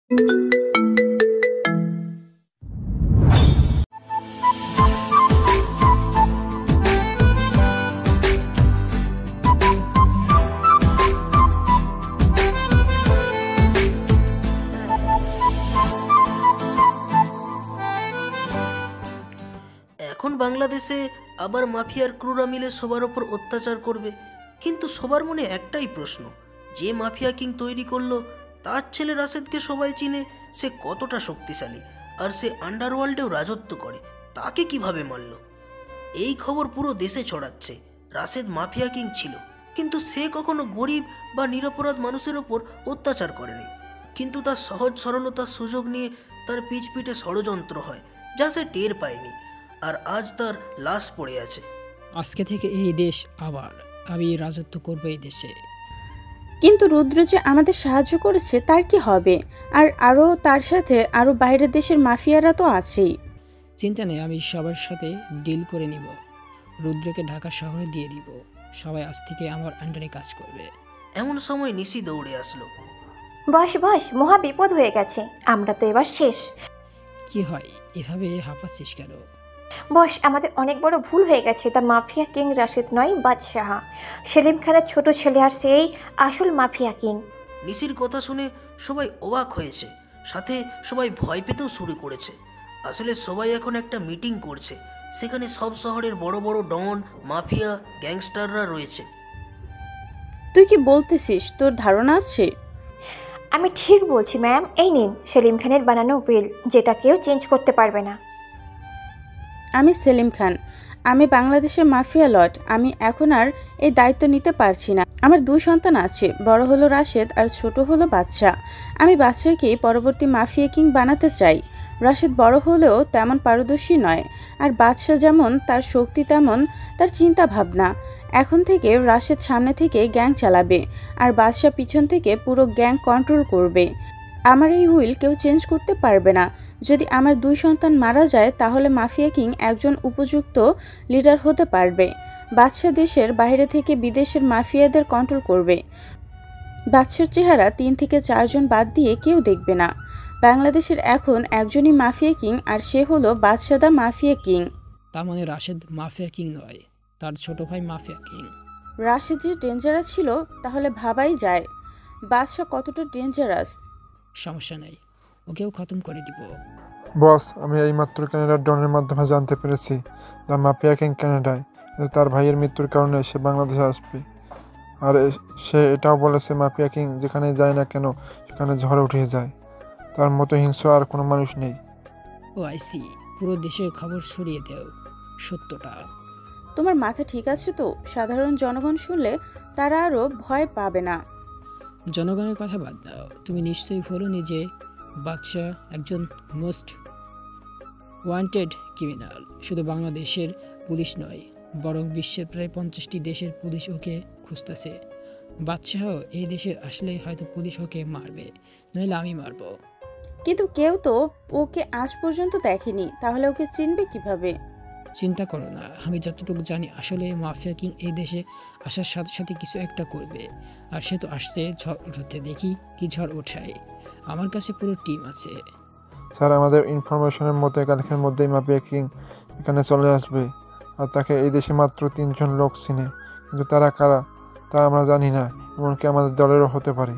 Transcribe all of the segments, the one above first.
এখন বাংলাদেশে আবার মাফিয়ার ক্রুরা মিলে সবার ওপর অত্যাচার করবে, কিন্তু সবার মনে একটাই প্রশ্ন, যে মাফিয়া কিং তৈরি করলো তার ছেলে রাশেদকে সবাই চিনে, সে কতটা শক্তিশালী, আর সে আন্ডারওয়ার্ল্ডেও রাজত্ব করে, তাকে কিভাবে মারল? এই খবর পুরো দেশে ছড়াচ্ছে। রাশেদ মাফিয়া কিং ছিল, কিন্তু সে কখনো গরিব বা নিরপরাধ মানুষের ওপর অত্যাচার করেনি, কিন্তু তার সহজ সরলতার সুযোগ নিয়ে তার পিঠে ষড়যন্ত্র হয়, যা সে টের পায়নি, আর আজ তার লাশ পড়ে আছে। আজকে থেকে এই দেশ আবার আমি রাজত্ব করবো এই দেশে। কিন্তু রুদ্র যে আমাদের সাহায্য করেছে তার কি হবে? আর তার সাথে আরো বাইরের দেশের মাফিয়ারা তো আছেই। চিন্তা নেই, আমি সবার সাথে ডিল করে নিব। রুদ্রকে ঢাকা শহরে দিয়ে দিব, সবাই আজ থেকে আমার আন্ডারে কাজ করবে। এমন সময় নিশি দৌড়ে আসলো। বস বস, মহা বিপদ হয়ে গেছে, আমরা তো এবার শেষ। কি হয়, এভাবে হাঁপাচ্ছিস কেন? বস, আমাদের অনেক বড় ভুল হয়ে গেছে। দ্য মাফিয়া কিং রাশেদ নয়, বাদশাহ সেলিম খানের ছোট ছেলে, আর সেই আসল মাফিয়া কিং। নিশির কথা শুনে সবাই অবাক হয়েছে, সাথে সবাই ভয় পেতেও শুরু করেছে। আসলে সবাই এখন একটা মিটিং করছে, সেখানে সব শহরের বড় বড় ডন, মাফিয়া, গ্যাংস্টাররা রয়েছে। তুই কি বলতেছিস? তোর ধারণা আছে? আমি ঠিক বলছি ম্যাম। এই নিন সেলিম খানের বানানো উইল, যেটা কেউ চেঞ্জ করতে পারবে না। আমি সেলিম খান, আমি বাংলাদেশের মাফিয়া লর্ড। আমি এখন আর এই দায়িত্ব নিতে পারছি না। আমার 2 সন্তান আছে, বড় হলো রাশেদ আর ছোট হলো বাদশা। আমি বাদশাকে পরবর্তী মাফিয়া কিং বানাতে চাই। রাশেদ বড় হলেও তেমন পারদর্শী নয়, আর বাদশা যেমন তার শক্তি তেমন তার চিন্তা ভাবনা। এখন থেকে রাশেদ সামনে থেকে গ্যাং চালাবে, আর বাদশা পিছন থেকে পুরো গ্যাং কন্ট্রোল করবে। আমার এই উইল কেউ চেঞ্জ করতে পারবে না। যদি আমার 2 সন্তান মারা যায়, তাহলে মাফিয়া কিং একজন উপযুক্ত লিডার হতে পারবে। বাদশা দেশের বাইরে থেকে বিদেশের মাফিয়াদের কন্ট্রোল করবে। বাদশার চেহারা 3 থেকে 4 জন বাদ দিয়ে কেউ দেখবে না। বাংলাদেশের এখন একজনই মাফিয়া কিং, আর সে হলো বাদশা দা মাফিয়া কিং। তার মানে রাশেদ মাফিয়া কিং নয়, তার ছোট ভাই মাফিয়া কিং। রাশেদ যে ডেঞ্জারাস ছিল, তাহলে ভাবাই যায় বাদশা কতটা ডেঞ্জারাস। সমস্যা নেই, ওকেও খতম করে দিব। বস, আমি এইমাত্র ক্যানাডার ডনের মাধ্যমে জানতে পেরেছি দ্য মাফিয়া কিং ক্যানাডায়, কিন্তু তার ভাইয়ের মৃত্যুর কারণে সে বাংলাদেশে আসবে। আর সে এটাও বলেছে মাফিয়া কিং যেখানে যায় না কেন সেখানে ঝড় উঠে যায়। তার মতো হিংস্র আর কোনো মানুষ নেই। ও আইসি, পুরো দেশে খবর ছড়িয়ে দেও সত্যটা। তোমার মাথা ঠিক আছে তো? সাধারণ জনগণ শুনলে তারা আরো ভয় পাবে না। জনগণের কথা বাদ দাও, তুমি নিশ্চয়ই বলোনি যে বাদশা একজন মোস্ট ওয়ান্টেড ক্রিমিনাল। শুধু বাংলাদেশের পুলিশ নয়, বরং বিশ্বের প্রায় 50টি দেশের পুলিশ ওকে খুঁজতেছে। বাদশাহ এই দেশে আসলে হয়তো পুলিশ ওকে মারবে, নইলে আমি মারব। কিন্তু কেউ তো ওকে আজ পর্যন্ত দেখেনি, তাহলে ওকে চিনবে কিভাবে? চিন্তা করো না, আমি যতটুকু জানি আসলে মাফিয়া কিং এই দেশে আসার সাথে সাথে কিছু একটা করবে। আর সে তো আসছে ঝড় উঠাতে, দেখি কি ঝড় ওঠায়। আমার কাছে পুরো টিম আছে। স্যার, আমাদের ইনফরমেশনের মতে কালকের মধ্যেই মাফিয়া কিং এখানে চলে আসবে, আর তাকে এই দেশে মাত্র 3 জন লোক চিনে, কিন্তু তারা কারা তা আমরা জানি না। এমনকি আমাদের দলেরও হতে পারে।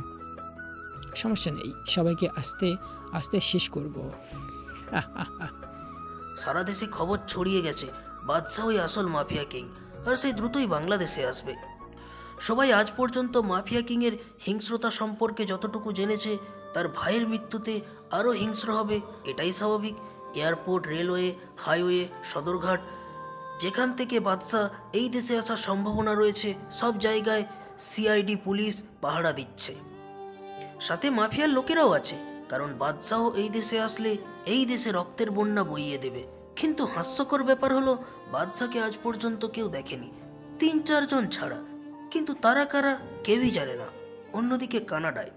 সমস্যা নেই, সবাইকে আস্তে আস্তে শেষ করব। সারা দেশে খবর ছড়িয়ে গেছে বাদশাহই আসল মাফিয়া কিং, আর সে দ্রুতই বাংলাদেশে আসবে। সবাই আজ পর্যন্ত মাফিয়া কিংয়ের হিংস্রতা সম্পর্কে যতটুকু জেনেছে, তার ভাইয়ের মৃত্যুতে আরও হিংস্র হবে, এটাই স্বাভাবিক। এয়ারপোর্ট, রেলওয়ে, হাইওয়ে, সদরঘাট, যেখান থেকে বাদশা এই দেশে আসার সম্ভাবনা রয়েছে, সব জায়গায় সিআইডি পুলিশ পাহারা দিচ্ছে। সাথে মাফিয়ার লোকেরাও আছে, কারণ বাদশাহ এই দেশে আসলে এই দেশে রক্তের বন্যা বইয়ে দেবে। কিন্তু হাস্যকর ব্যাপার হলো, বাদশাকে আজ পর্যন্ত কেউ দেখেনি, 3-4 জন ছাড়া। কিন্তু তারা কারা কেউই জানে না। অন্যদিকে কানাডায়।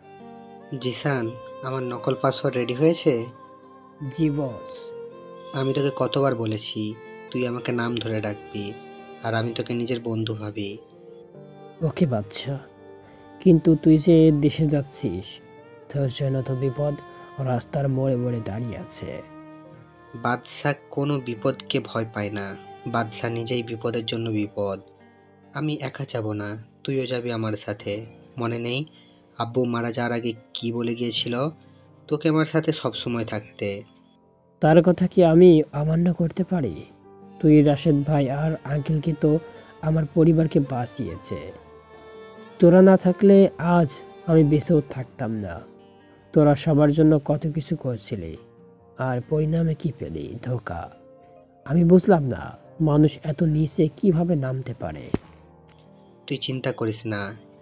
জিসান, আমার নকল পাসওয়ার্ড রেডি হয়েছে? জি বস। আমি তোকে কতবার বলেছি তুই আমাকে নাম ধরে ডাকবি, আর আমি তোকে নিজের বন্ধু ভাবি। ওকে বাদশা, কিন্তু তুই যে দেশে যাচ্ছিস, তোর জন্য তো বিপদ রাস্তার মোড়ে মোড়ে দাঁড়িয়ে আছে। বাদশাহ কোনো বিপদকে ভয় পায় না। বাদশাহ নিজেই বিপদের জন্য বিপদ। আমি একা যাব না, তুইও যাবি আমার সাথে। মনে নেই আব্বু মারা যাওয়ার আগে কি বলে গিয়েছিল? তোকে আমার সাথে সবসময় থাকতে। তার কথা কি আমি অমান্য করতে পারি? তুই, রাশেদ ভাই আর আঙ্কেলকে তো আমার পরিবারকে বাঁচিয়েছে। তোরা না থাকলে আজ আমি বেঁচেও থাকতাম না। তোরা সবার জন্য কত কিছু করছিলি, আর পরিণামে কি পেলি? ধোঁকা। আমি বুঝলাম না মানুষ এত নিচে কিভাবে নামতে পারে। তুই চিন্তা করিস না,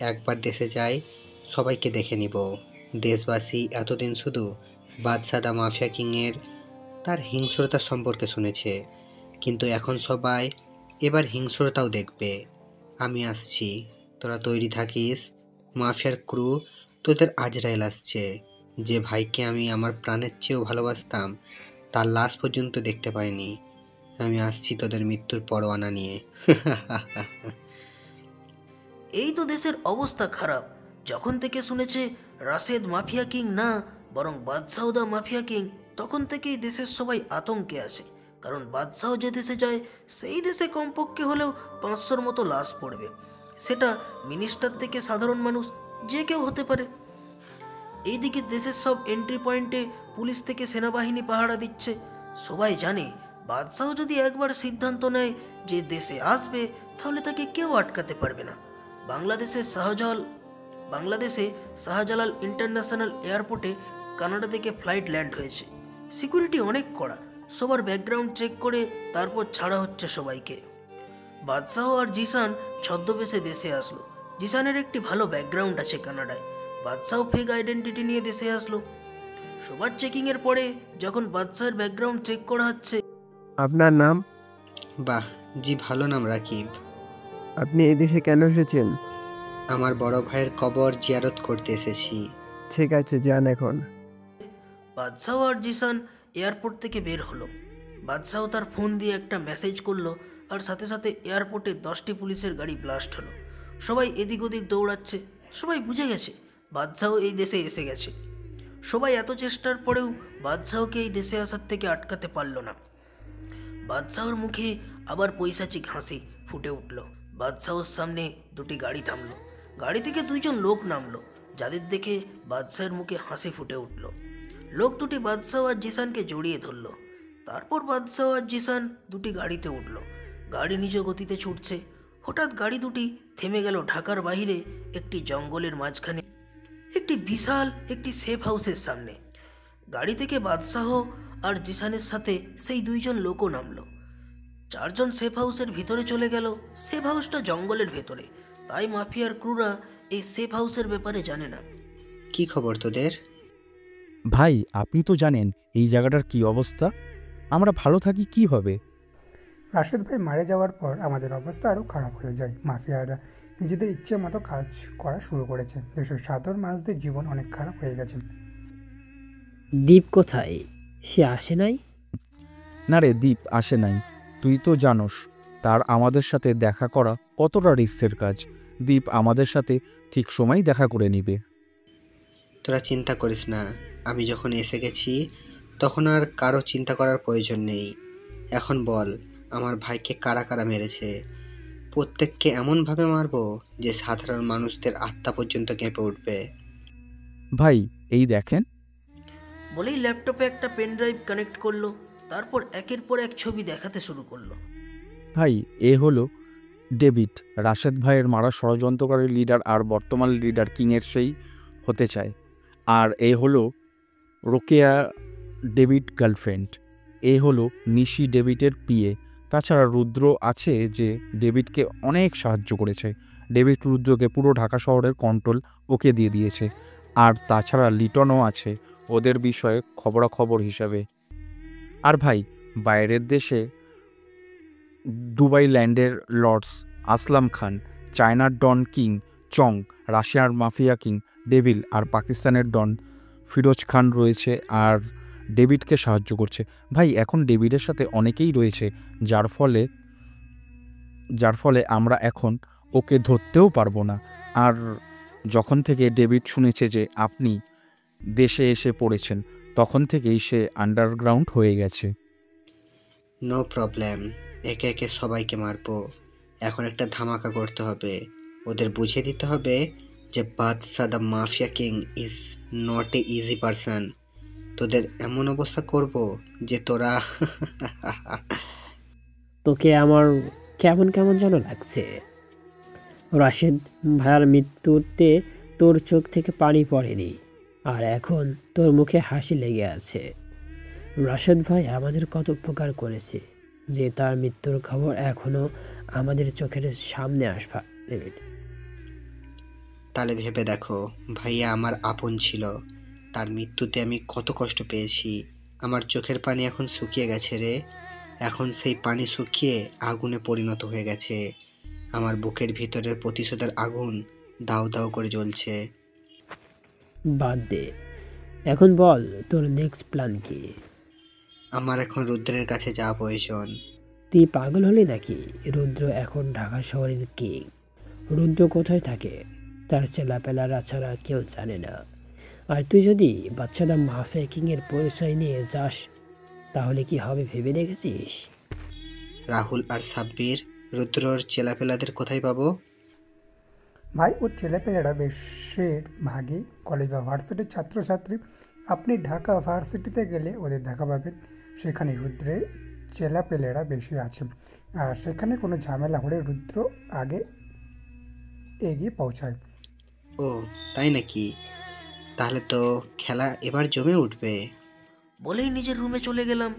একবার দেশে যাই, সবাইকে দেখে নিব। দেশবাসী এতদিন শুধু বাদশাহ দা মাফিয়া কিংয়ের তার হিংস্রতা সম্পর্কে শুনেছে, কিন্তু এখন সবাই এবার হিংস্রতাও দেখবে। আমি আসছি, তোরা তৈরি থাকিস। মাফিয়ার ক্রু তোদের আজরাইল আসছে। যে ভাইকে আমি আমার প্রাণের চেয়েও ভালোবাসতাম, তার লাশ পর্যন্ত দেখতে পাইনি। আমি আসছি তোদের মৃত্যুর পরোয়ানা নিয়ে। এই তো দেশের অবস্থা খারাপ। যখন থেকে শুনেছে রাশেদ মাফিয়া কিং না, বরং বাদশাহ দা মাফিয়া কিং, তখন থেকেই দেশের সবাই আতঙ্কে আছে। কারণ বাদশাহ যে দেশে যায়, সেই দেশে কমপক্ষে হলেও 500-র মতো লাশ পড়বে। সেটা মিনিস্টার থেকে সাধারণ মানুষ, যে কেউ হতে পারে। এইদিকে দেশের সব এন্ট্রি পয়েন্টে পুলিশ থেকে সেনাবাহিনী পাহারা দিচ্ছে। সবাই জানে বাদশাহ যদি একবার সিদ্ধান্ত নেয় যে দেশে আসবে, তাহলে তাকে কেউ আটকাতে পারবে না। বাংলাদেশে শাহজালাল ইন্টারন্যাশনাল এয়ারপোর্টে কানাডা থেকে ফ্লাইট ল্যান্ড হয়েছে। সিকিউরিটি অনেক কড়া, সবার ব্যাকগ্রাউন্ড চেক করে তারপর ছাড়া হচ্ছে সবাইকে। বাদশাহ আর জিসান ছদ্মবেশে দেশে আসলো। জিসানের একটি ভালো ব্যাকগ্রাউন্ড আছে কানাডায়। বাদশাহ ফেক আইডেন্টিটি নিয়ে দেশে আসলো। সবার চেকিংয়ের পরে যখন বাদশাহের ব্যাকগ্রাউন্ড চেক করা হচ্ছে, আপনার নাম? বাহ, জি ভালো নাম রাকিব। আপনি এই দেশে কেন এসেছেন? আমার বড় ভাইয়ের কবর জিয়ারত করতে এসেছি। ঠিক আছে, যান এখন। বাদশাহ আর জিসান এয়ারপোর্ট থেকে বের হলো। বাদশাহ তার ফোন দিয়ে একটা মেসেজ করলো, আর সাথে সাথে এয়ারপোর্টে 10টি পুলিশের গাড়ি ব্লাস্ট হলো। সবাই এদিক ওদিক দৌড়াচ্ছে। সবাই বুঝে গেছে বাদশাহ এই দেশে এসে গেছে। সবাই এত চেষ্টার পরেও বাদশাহকে এই দেশে আসার থেকে আটকাতে পারল না। বাদশাহর মুখে আবার পৈশাচিক হাসি ফুটে উঠল। বাদশাহর সামনে দুটি গাড়ি থামলো। গাড়ি থেকে 2জন লোক নামলো, যাদের দেখে বাদশাহের মুখে হাসি ফুটে উঠল। লোক দুটি বাদশাহ আর জিসানকে জড়িয়ে ধরল। তারপর বাদশাহ আর জিসান দুটি গাড়িতে উঠল। গাড়ি নিজ গতিতে ছুটছে। হঠাৎ গাড়ি দুটি থেমে গেল ঢাকার বাইরে একটি জঙ্গলের মাঝখানে, একটি বিশাল একটি সেফ হাউসের সামনে। গাড়ি থেকে বাদশাহ আর জিসানের সাথে সেই 2জন লোকও নামলো। 4জন সেফ হাউসের ভিতরে চলে গেল। সেফ হাউসটা জঙ্গলের ভেতরে, তাই মাফিয়ার ক্রুরা এই সেফ হাউসের ব্যাপারে জানে না। কি খবর তোদের? ভাই, আপনি তো জানেন এই জায়গাটার কি অবস্থা। আমরা ভালো থাকি কিভাবে? রাশেদ ভাই মারা যাওয়ার পর আমাদের অবস্থা আরও খারাপ হয়ে যায়। মাফিয়ারা নিজেদের ইচ্ছে মতো কাজ করা শুরু করেছে। দেশের সাধারণ মানুষদের জীবন অনেক খারাপ হয়ে গেছে। দ্বীপ কোথায়? সে আসে নাই? না রে, দীপ আসে নাই। তুই তো জানোস তার আমাদের সাথে দেখা করা কতটা রিস্কের কাজ। দীপ আমাদের সাথে ঠিক সময় দেখা করে নিবে। তোরা চিন্তা করিস না, আমি যখন এসে গেছি তখন আর কারো চিন্তা করার প্রয়োজন নেই। এখন বল, আমার ভাইকে কারা কারা মেরেছে? প্রত্যেককে এমনভাবে মারবো যে সাধারণ মানুষদের আত্মা পর্যন্ত কেঁপে উঠবে। ভাই, এই দেখেন। বলেই ল্যাপটপে একটা পেন ড্রাইভ কানেক্ট করলো। তারপর একের পর এক ছবি দেখাতে শুরু করলো। ভাই, এ হলো ডেভিড, রাশেদ ভাইয়ের মারা ষড়যন্ত্রকারী লিডার আর বর্তমান লিডার কিংয়ের সেই হতে চায়। আর এ হলো রোকেয়া, ডেভিড গার্লফ্রেন্ড। এ হলো নিশি, ডেভিডের পিএ। তাছাড়া রুদ্র আছে, যে ডেভিডকে অনেক সাহায্য করেছে। ডেভিড রুদ্রকে পুরো ঢাকা শহরের কন্ট্রোল ওকে দিয়ে দিয়েছে। আর তাছাড়া লিটনও আছে ওদের বিষয়ে খবরাখবর হিসাবে। আর ভাই, বাইরের দেশে দুবাই ল্যান্ডের লর্ডস আসলাম খান, চায়নার ডন কিং চং, রাশিয়ার মাফিয়া কিং ডেভিল আর পাকিস্তানের ডন ফিরোজ খান রয়েছে আর ডেভিডকে সাহায্য করছে। ভাই, এখন ডেভিডের সাথে অনেকেই রয়েছে, যার ফলে আমরা এখন ওকে ধরতেও পারবো না। আর যখন থেকে ডেভিড শুনেছে যে আপনি দেশে এসে পড়েছেন, তখন থেকেই সে আন্ডারগ্রাউন্ড হয়ে গেছে। নো প্রবলেম, একে একে সবাইকে মারবো। এখন একটা ধামাকা করতে হবে, ওদের বুঝিয়ে দিতে হবে যে Badsha the mafia king is not a easy person. তোদের এমন অবস্থা করব যে তোরা তোকে আমার কেমন কেমন যেন লাগছে। রাশেদ ভাইয়ার মৃত্যুতে তোর চোখ থেকে পানি পড়েনি, আর এখন তোর মুখে হাসি লেগে আছে। রাশেদ ভাই আমাদের কত উপকার করেছে যে তার মৃত্যুর খবর এখনো আমাদের চোখের সামনে আসবা। তাহলে ভেবে দেখো, ভাইয়া আমার আপন ছিল, তার মৃত্যুতে আমি কত কষ্ট পেয়েছি। আমার চোখের পানি এখন শুকিয়ে গেছে রে। এখন সেই পানি শুকিয়ে আগুনে পরিণত হয়ে গেছে। আমার বুকের ভিতরের প্রতিশোধের আগুন দাউ দাউ করে জ্বলছে। বাদ দে, এখন বল তোর নেক্সট প্ল্যান কি? আমার এখন রুদ্রের কাছে যাওয়া প্রয়োজন। তুই পাগল হলি নাকি? রুদ্র এখন ঢাকা শহরের কিং। রুদ্র কোথায় থাকে তার ছেলাপেলারা ছাড়া কেউ জানে না। আর তুই যদি বাচ্চাদা মাফিয়া কিংয়ের পরিচয় নিয়ে যাস তাহলে কি হবে ভেবে দেখেছিস? রাহুল আর সাব্বির, রুদ্রর চেলাপেলাদের কোথায় পাবো? ভাই, ওর ছেলেপেলেরা বেশির ভাগই কলেজ বা ভার্সিটির ছাত্রছাত্রী। আপনি ঢাকা ভার্সিটিতে গেলে ওদের দেখা পাবেন। সেখানে রুদ্রের ছেলেপেলেরা বেশি আছে, আর সেখানে কোনো ঝামেলা হলে রুদ্র আগে এগিয়ে পৌঁছায়। ও তাই নাকি? তাহলে তো খেলা এবার জমে উঠবে। বলেই নিজের রুমে চলে গেলাম।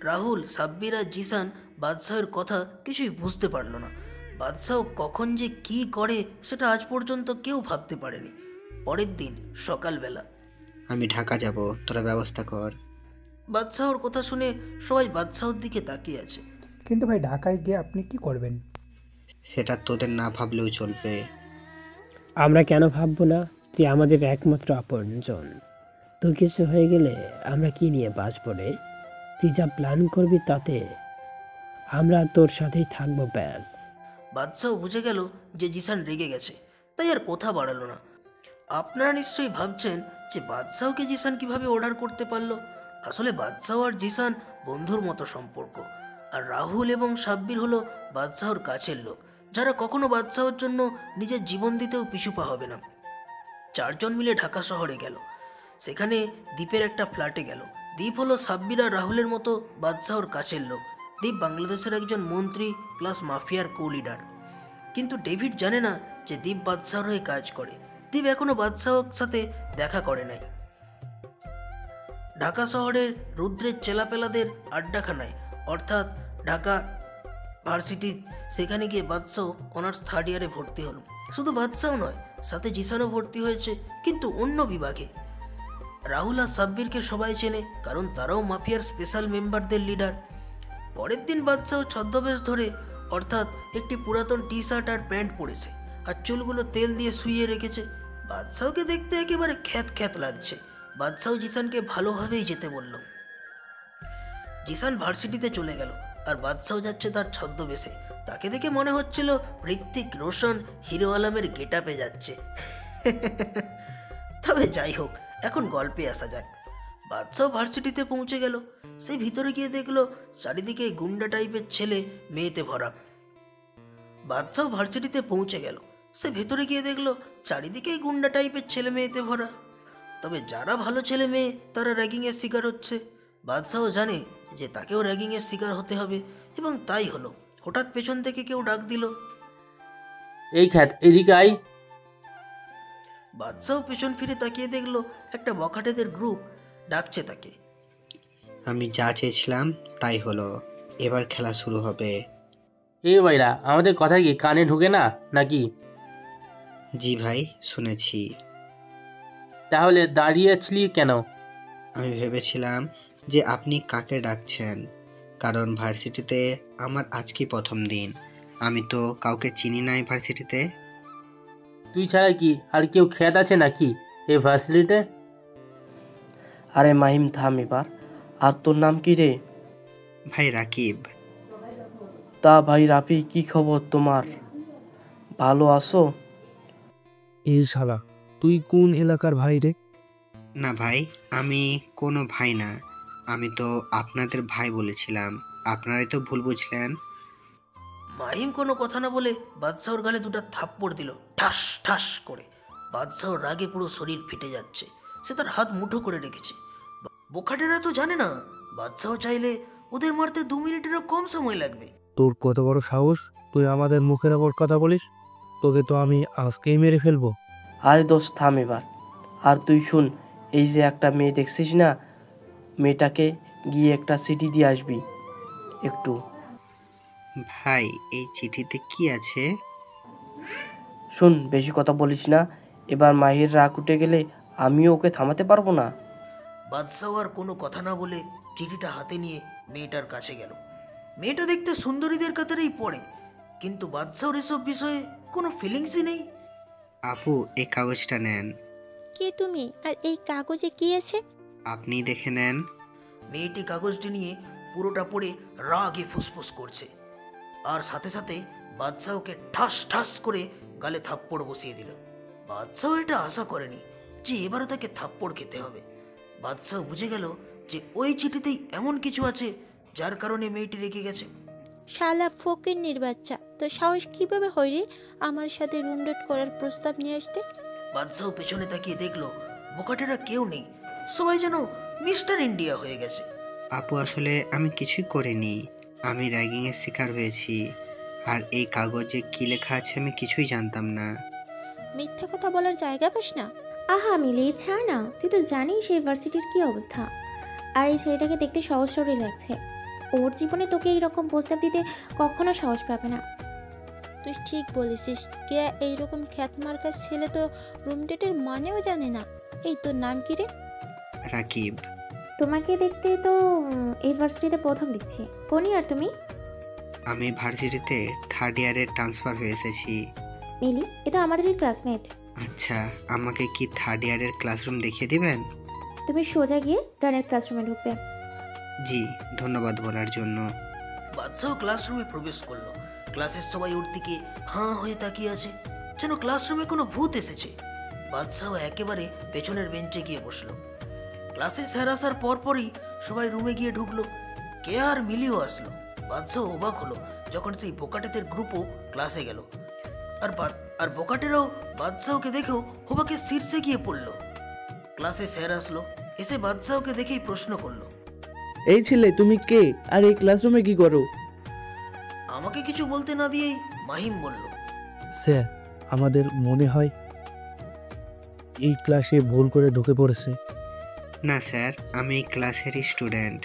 রাহুল, সাব্বির আর জিসান বাদশাহের কথা কিছুই বুঝতে পারল না। বাদশাহ কখন যে কি করে সেটা আজ পর্যন্ত কেউ ভাবতে পারেনি। পরের দিন সকালবেলা আমি ঢাকা যাব, তোরা ব্যবস্থা কর। বাদশাহর কথা শুনে সবাই বাদশাহর দিকে তাকিয়ে আছে। কিন্তু ভাই, ঢাকায় গিয়ে আপনি কি করবেন? সেটা তোদের না ভাবলেও চলবে। আমরা কেন ভাববো না? তুই আমাদের একমাত্র আপনজন। তোর কিছু হয়ে গেলে আমরা কি নিয়ে বাঁচবো রে? তুই যা প্ল্যান করবি তাতে আমরা তোর সাথেই থাকবো, ব্যাস। বাদশাহ বুঝে গেল যে জিসান রেগে গেছে, তাই আর কথা বাড়ালো না। আপনারা নিশ্চয়ই ভাবছেন যে বাদশাহকে জিসান কিভাবে অর্ডার করতে পারলো। আসলে বাদশাহ আর জিসান বন্ধুর মতো সম্পর্ক, আর রাহুল এবং সাব্বির হলো বাদশাহর কাছের লোক, যারা কখনো বাদশাহর জন্য নিজের জীবন দিতেও পিছুপা হবে না। চারজন মিলে ঢাকা শহরে গেল। সেখানে দ্বীপের একটা ফ্ল্যাটে গেল। দ্বীপ হলো সাব্বির আর রাহুলের মতো বাদশাহর কাছের লোক। দ্বীপ বাংলাদেশের একজন মন্ত্রী প্লাস মাফিয়ার কো লিডার। কিন্তু ডেভিড জানে না যে দ্বীপ বাদশাহর হয়ে কাজ করে। দ্বীপ এখনো বাদশাহর সাথে দেখা করে নাই। ঢাকা শহরের রুদ্রের চেলাপেলাদের আড্ডাখানায়, অর্থাৎ ঢাকা ভার্সিটি, সেখানে গিয়ে বাদশাহ অনার্স 3rd ইয়ারে ভর্তি হলো। শুধু বাদশাহ নয়, সাথে জিসানও ভর্তি হয়েছে, কিন্তু অন্য বিভাগে। রাহুল আর সাব্বিরকে সবাই চেনে, কারণ তারাও মাফিয়ার স্পেশাল মেম্বারদের লিডার। পরের দিন বাদশাহ ছদ্মবেশ ধরে, অর্থাৎ একটি পুরাতন টি শার্ট আর প্যান্ট পরেছে, আর চুলগুলো তেল দিয়ে শুইয়ে রেখেছে। বাদশাহকে দেখতে একেবারে খ্যাত খ্যাত লাগছে। বাদশাহ জিসানকে ভালোভাবেই যেতে বলল। জিসান ভার্সিটিতে চলে গেল, আর বাদশাহ যাচ্ছে তার ছদ্মবেশে। তাকে দেখে মনে হচ্ছিল ঋত্বিক রোশন হিরো আলমের গেটআপে যাচ্ছে। তবে যাই হোক, এখন গল্পে আসা যাক। বাদশাহ ভার্সিটিতে পৌঁছে গেল। সে ভিতরে গিয়ে দেখলো চারিদিকে গুন্ডা টাইপের ছেলে মেয়েতে ভরা। বাদশাহ ভার্সিটিতে পৌঁছে গেল। সে ভেতরে গিয়ে দেখলো চারিদিকেই গুন্ডা টাইপের ছেলে মেয়েতে ভরা। তবে যারা ভালো ছেলে মেয়ে তারা র্যাগিংয়ের শিকার হচ্ছে। বাদশাহ জানে যে তাকেও র্যাগিংয়ের শিকার হতে হবে, এবং তাই হলো। হঠাৎ পেছন থেকে কেউ ডাক দিল, এই খ্যাত, এদিকে আই। বাদশাহ পেছন ফিরে তাকিয়ে দেখলো একটা বখাটেদের গ্রুপ ডাকছে তাকে। আমি যা চেয়েছিলাম তাই হলো, এবার খেলা শুরু হবে। এই ভাইরা, আমাদের কথা কি কানে ঢুকে না নাকি? জি ভাই, শুনেছি। তাহলে দাঁড়িয়েছিলি কেন? আমি ভেবেছিলাম যে আপনি কাকে ডাকছেন, কারণ ভার্সিটিতে আমার আজকেই প্রথম দিন। আমি তো কাউকে চিনি নাই ভার্সিটিতে। তুই ছাড়া কি আর কেউ খ্যাত আছে নাকি এই ভার্সিটিতে? আরে মাহিম, থাম এবার। আর তোর নাম কি রে? ভাই রাকিব। তা ভাই রাফি, কি খবর তোমার? ভালো আছো? এই শালা, তুই কোন এলাকার ভাই রে? না ভাই, আমি কোনো ভাই না। আমি তো আপনাদের ভাই বলেছিলাম, আপনারাই তো ভুল বুঝলেন। মাহিম কোনো কথা না বলে বাদশাহর গালে দুটো থাপ্পড় দিল, ঠাস ঠাস করে। বাদশাহর রাগে পুরো শরীর ফেটে যাচ্ছে, সে তার হাত মুঠো করে রেখেছে। বোকাটেরা তো জানে না বাদশাহ চাইলে ওদের মারতে 2 মিনিটেরও কম সময় লাগবে। তোর কত বড় সাহস, তুই আমাদের মুখের ওপর কথা বলিস? তোকে তো আমি আজকেই মেরে ফেলবো। আরে দোস্ত থাম এবার। আর তুই শুন, এই যে একটা মেয়ে দেখছিস না, মেয়েটাকে গিয়ে একটা চিঠি দিয়ে আসবি একটু। ভাই, এই চিঠিতে কি আছে? শুন, বেশি কথা বলিস না, এবার মাহির রাগ উঠে গেলে আমিও ওকে থামাতে পারবো না। বাদশাহ আর কোনো কথা না বলে চিঠিটা হাতে নিয়ে মেয়েটার কাছে গেল। মেয়েটা দেখতে সুন্দরীদের কাতারেই পড়ে, কিন্তু বাদশাহর এসব বিষয়ে কোনো ফিলিংসই নেই। আপু, এই কাগজটা নেন। কে তুমি, আর এই কাগজে কি আছে? আপনি দেখে নেন। মেয়েটি কাগজটি নিয়ে পুরোটা পড়ে রাগে ফুসফুস করছে, আর সাথে সাথে বাদশাহকে ঠাস ঠাস করে গালে থাপ্পড় বসিয়ে দিল। বাদশাহ এটা আশা করেনি যে এবারও তাকে থাপ্পড় খেতে হবে। বাদশাহ বুঝে গেল যে ওই চিঠিতেই এমন কিছু আছে যার কারণে মেয়েটি রেগে গেছে। শালা ফকিন্নির বাচ্চা, তো সাহস কিভাবে হয় রে আমার সাথে রুম ডেট করার প্রস্তাব নিয়ে আসতে? বাদশাহ পেছনে তাকিয়ে দেখলো বোকাটেরা কেউ নেই, সবাই যেন মিস্টার ইন্ডিয়া হয়ে গেছে। আপু, আসলে আমি কিছুই করিনি, আমি র্যাগিংয়ের শিকার হয়েছি। আর এই কাগজে কি লেখা আছে আমি কিছুই জানতাম না। মিথ্যা কথা বলার জায়গা পাস না। আহা মিলি, ছাড় না, তুই তো জানিস এই ভার্সিটির কি অবস্থা। আর এই ছেলেটাকে দেখতে সহজ সরল লাগছে, ওর জীবনে তোকে এইরকম প্রস্তাব দিতে কখনো সাহস পাবে না। তুই ঠিক বলেছিস, কে এইরকম খ্যাত মার্কার ছেলে তো রুম ডেটের মানেও জানে না। এই তোর নাম কি রে? রাকিব। তোমাকে দেখতে তো এই ভার্সিটিতে প্রথম দেখছি। কোন ইয়ার তুমি? আমি ভার্সিটিতে 3rd ইয়ারে ট্রান্সফার হয়ে এসেছি। মিলি, এটা আমাদেরই ক্লাসমেট। আচ্ছা, আমাকে কি 3rd ইয়ারের ক্লাসরুম দেখিয়ে দিবেন? তুমি সোজা গিয়ে ডানের ক্লাসরুমে ঢুকবে। জি, ধন্যবাদ বলার জন্য। বাদশাহ ক্লাসরুমে প্রবেশ করলো। ক্লাসের সবাই ওর দিকে হাঁ হয়ে তাকিয়ে আছে, যেন ক্লাসরুমে কোনো ভূত এসেছে। বাদশাহ একেবারে পেছনের বেঞ্চে গিয়ে বসলো। ক্লাসে স্যার আসার পরপরই সবাই রুমে গিয়ে ঢুকলো। কে আর মিলিও আসলো। বাদশাহ অবাক হলো যখন সেই বোকাটেদের গ্রুপও ক্লাসে গেল। আর বোকাটেরাও বাদশাহকে দেখেও হোবাকে শীর্ষে গিয়ে পড়লো। ক্লাসে স্যার আসলো, এসে বাদশাহকে দেখেই প্রশ্ন করলো, এই ছেলে তুমি কে, আর এই ক্লাসরুমে কি করো? আমাকে কিছু বলতে না দিয়েই মাহিম বলল, স্যার, আমাদের মনে হয় এই ক্লাসে ভুল করে ঢুকে পড়েছে। না স্যার, আমি এই ক্লাসেরই স্টুডেন্ট।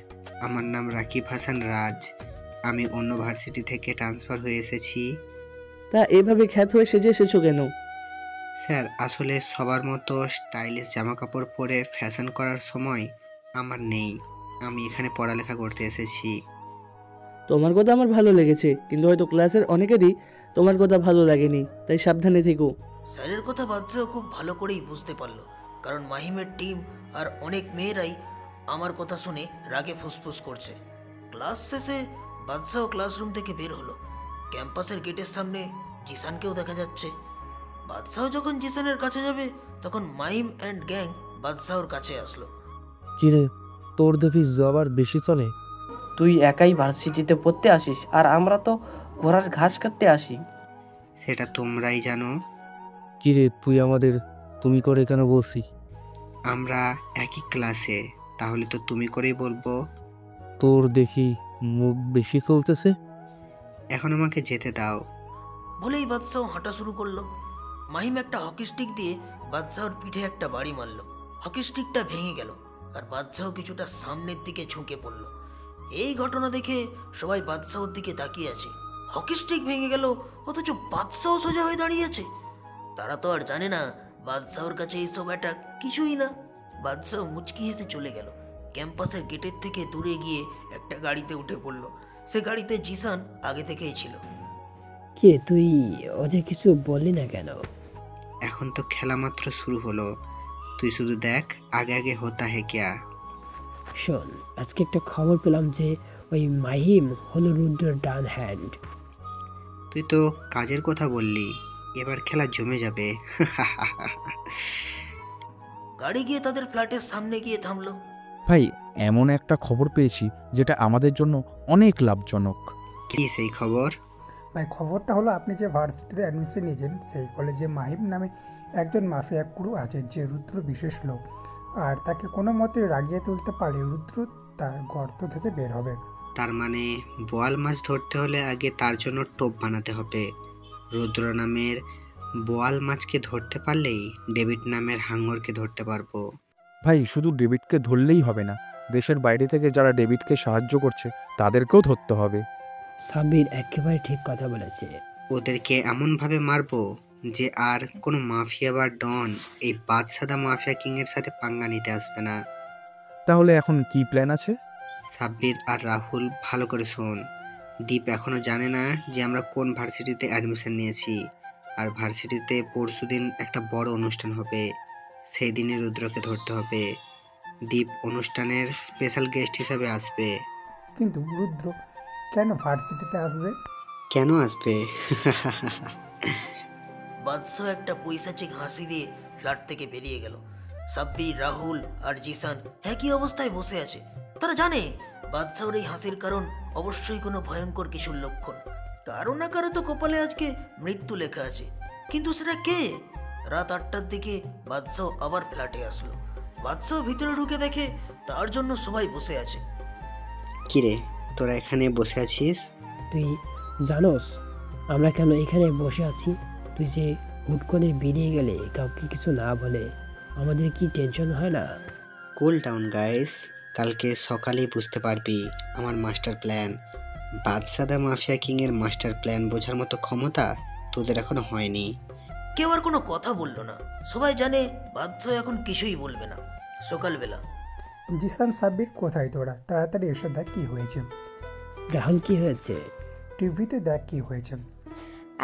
আমার নাম রাকিব হাসান রাজ। আমি অন্য ভার্সিটি থেকে ট্রান্সফার হয়ে এসেছি। তা এভাবে খ্যাত হয়ে সেজে এসেছো কেন? স্যার, আসলে সবার মতো স্টাইলিশ জামা কাপড় পরে ফ্যাশন করার সময় আমার নেই। আমি এখানে পড়ালেখা করতে এসেছি। তোমার কথা আমার ভালো লেগেছে, কিন্তু হয়তো ক্লাসের অনেকেরই তোমার কথা ভালো লাগেনি, তাই সাবধানে থেকো। স্যারের কথা বাদশাহ খুব ভালো করেই বুঝতে পারলো, কারণ মাহিমের টিম আর অনেক মেয়েরাই আমার কথা শুনে রাগে ফুসফুস করছে। ক্লাস শেষে বাদশাহ ক্লাসরুম থেকে বের হলো। ক্যাম্পাসের গেটের সামনে জিসানকেও দেখা যাচ্ছে। বাদশাহ যখন জিসানের কাছে যাবে তখন মাহিম অ্যান্ড গ্যাং বাদশাহর কাছে আসলো। কিরে, তোর দেখি জবার বেশি চলে। তুই একাই ভার্সিটিতে পড়তে আসিস, আর আমরা তো ঘোড়ার ঘাস কাটতে আসি। সেটা তোমরাই জানো। কিরে, তুই আমাদের তুমি করে কেন বলছি? আমরা একই ক্লাসে, তাহলে তো তুমি করেই বলবো। তোর দেখি মুখ বেশি চলতেছে। এখন আমাকে যেতে দাও। বলেই বাদশাহ হাঁটা শুরু করলো। মাহিম একটা হকি স্টিক দিয়ে বাদশাহর পিঠে একটা বাড়ি মারল। হকি স্টিকটা ভেঙে গেল, আর বাদশাহ কিছুটা সামনের দিকে ঝুঁকে পড়ল। এই ঘটনা দেখে সবাই বাদশাহর দিকে তাকিয়ে আছে। হকি স্টিক ভেঙে গেল, অথচ বাদশাহ সোজা হয়ে দাঁড়িয়ে আছে। তারা তো আর জানে না বাদশাহর কাছে এইসব একটা কিছুই না। বাদশাহ মুচকি হেসে চলে গেল। ক্যাম্পাসের গেটের থেকে দূরে গিয়ে একটা গাড়িতে উঠে পড়ল। সে গাড়িতে জিসান আগে থেকেই ছিল। কে তুই, ওদের কিছু বললি না কেন? এখন তো খেলা মাত্র শুরু হলো, তুই শুধু দেখ আগে আগে হোতা হে ক্যা। শোন, আজকে একটা খবর পেলাম যে ওই মাহিম হলো রুদ্রের ডান হ্যান্ড। তুই তো কাজের কথা বললি, এবার খেলা জমে যাবে। গাড়ি গিয়ে তাদের ফ্ল্যাটের সামনে গিয়ে থামলো। ভাই, এমন একটা খবর পেয়েছি যেটা আমাদের জন্য অনেক লাভজনক। কি সেই খবর? ভাই খবরটা হলো, আপনি যে ভার্সিটিতে অ্যাডমিশন নিয়েছেন সেই কলেজে মাহিম নামে একজন মাফিয়া ক্রু আছে, যে রুদ্র বিশেষ লোক, আর তাকে কোনো মতে রাগিয়ে তুলতে পারলে রুদ্র তার গর্ত থেকে বের হবে। তার মানে বোয়াল মাছ ধরতে হলে আগে তার জন্য টোপ বানাতে হবে। রুদ্র নামের বোয়াল মাছকে ধরতে পারলেই ডেভিড নামের হাঙ্গরকে ধরতে পারবো। ভাই, শুধু ডেভিডকে ধরলেই হবে না, দেশের বাইরে থেকে যারা ডেভিডকে সাহায্য করছে তাদেরকেও ধরতে হবে। সাব্বির একেবারে ঠিক কথা বলেছে। ওদেরকে এমনভাবে মারবো যে আর কোনো মাফিয়া বা ডন এই বাদশাদা মাফিয়া কিংয়ের সাথে পাঙ্গা নিতে আসবে না। তাহলে এখন কি প্ল্যান আছে? সাব্বির আর রাহুল, ভালো করে শোন। দীপ এখনো জানে না যে আমরা কোন ভার্সিটিতে অ্যাডমিশন নিয়েছি, আর ভার্সিটিতে পরশুদিন একটা বড় অনুষ্ঠান হবে, সেই দিনে রুদ্রকে ধরতে হবে। দীপ অনুষ্ঠানের স্পেশাল গেস্ট হিসাবে আসবে। কিন্তু রুদ্র কেন ভার্সিটিতে আসবে? কেন আসবে? বাদশাহ একটা পৈশাচিক হাসি দিয়ে ফ্ল্যাট থেকে বেরিয়ে গেল। সাব্বির, রাহুল আর জিসান একই অবস্থায় বসে আছে। তারা জানে বাদশাহর এই হাসির কারণ অবশ্যই কোনো ভয়ঙ্কর কিছুর লক্ষণ। কারো না কারো তো কপালে আজকে মৃত্যু লেখা আছে, কিন্তু সেটা কে? রাত 8টার দিকে বাদশাহ আবার ফ্ল্যাটে আসলো। বাদশাহ ভিতরে ঢুকে দেখে তার জন্য সবাই বসে আছে। কিরে, তোরা এখানে বসে আছিস? তুই জানোস আমরা কেন এখানে বসে আছি? তুই যে হুট করে বেরিয়ে গেলে কাউকে কিছু না বলে, আমাদের কি টেনশন হয় না? কুল ডাউন গাইস, কালকে সকালেই বুঝতে পারবি আমার মাস্টার প্ল্যান। বাদশাদা মাফিয়া কিংয়ের মাস্টার প্ল্যান বোঝার মতো ক্ষমতা তোদের এখনো হয়নি। কেউ আর কোনো কথা বলল না। সবাই জানে বাদশাহ এখন কিছুই বলবে না। সকালবেলা জিসান, সাব্বির কোথায় তোরা? তাড়াতাড়ি এসে দেখ কি হয়েছে। রাহুল, কি হয়েছে? টিভিতে দেখ কি হয়েছে।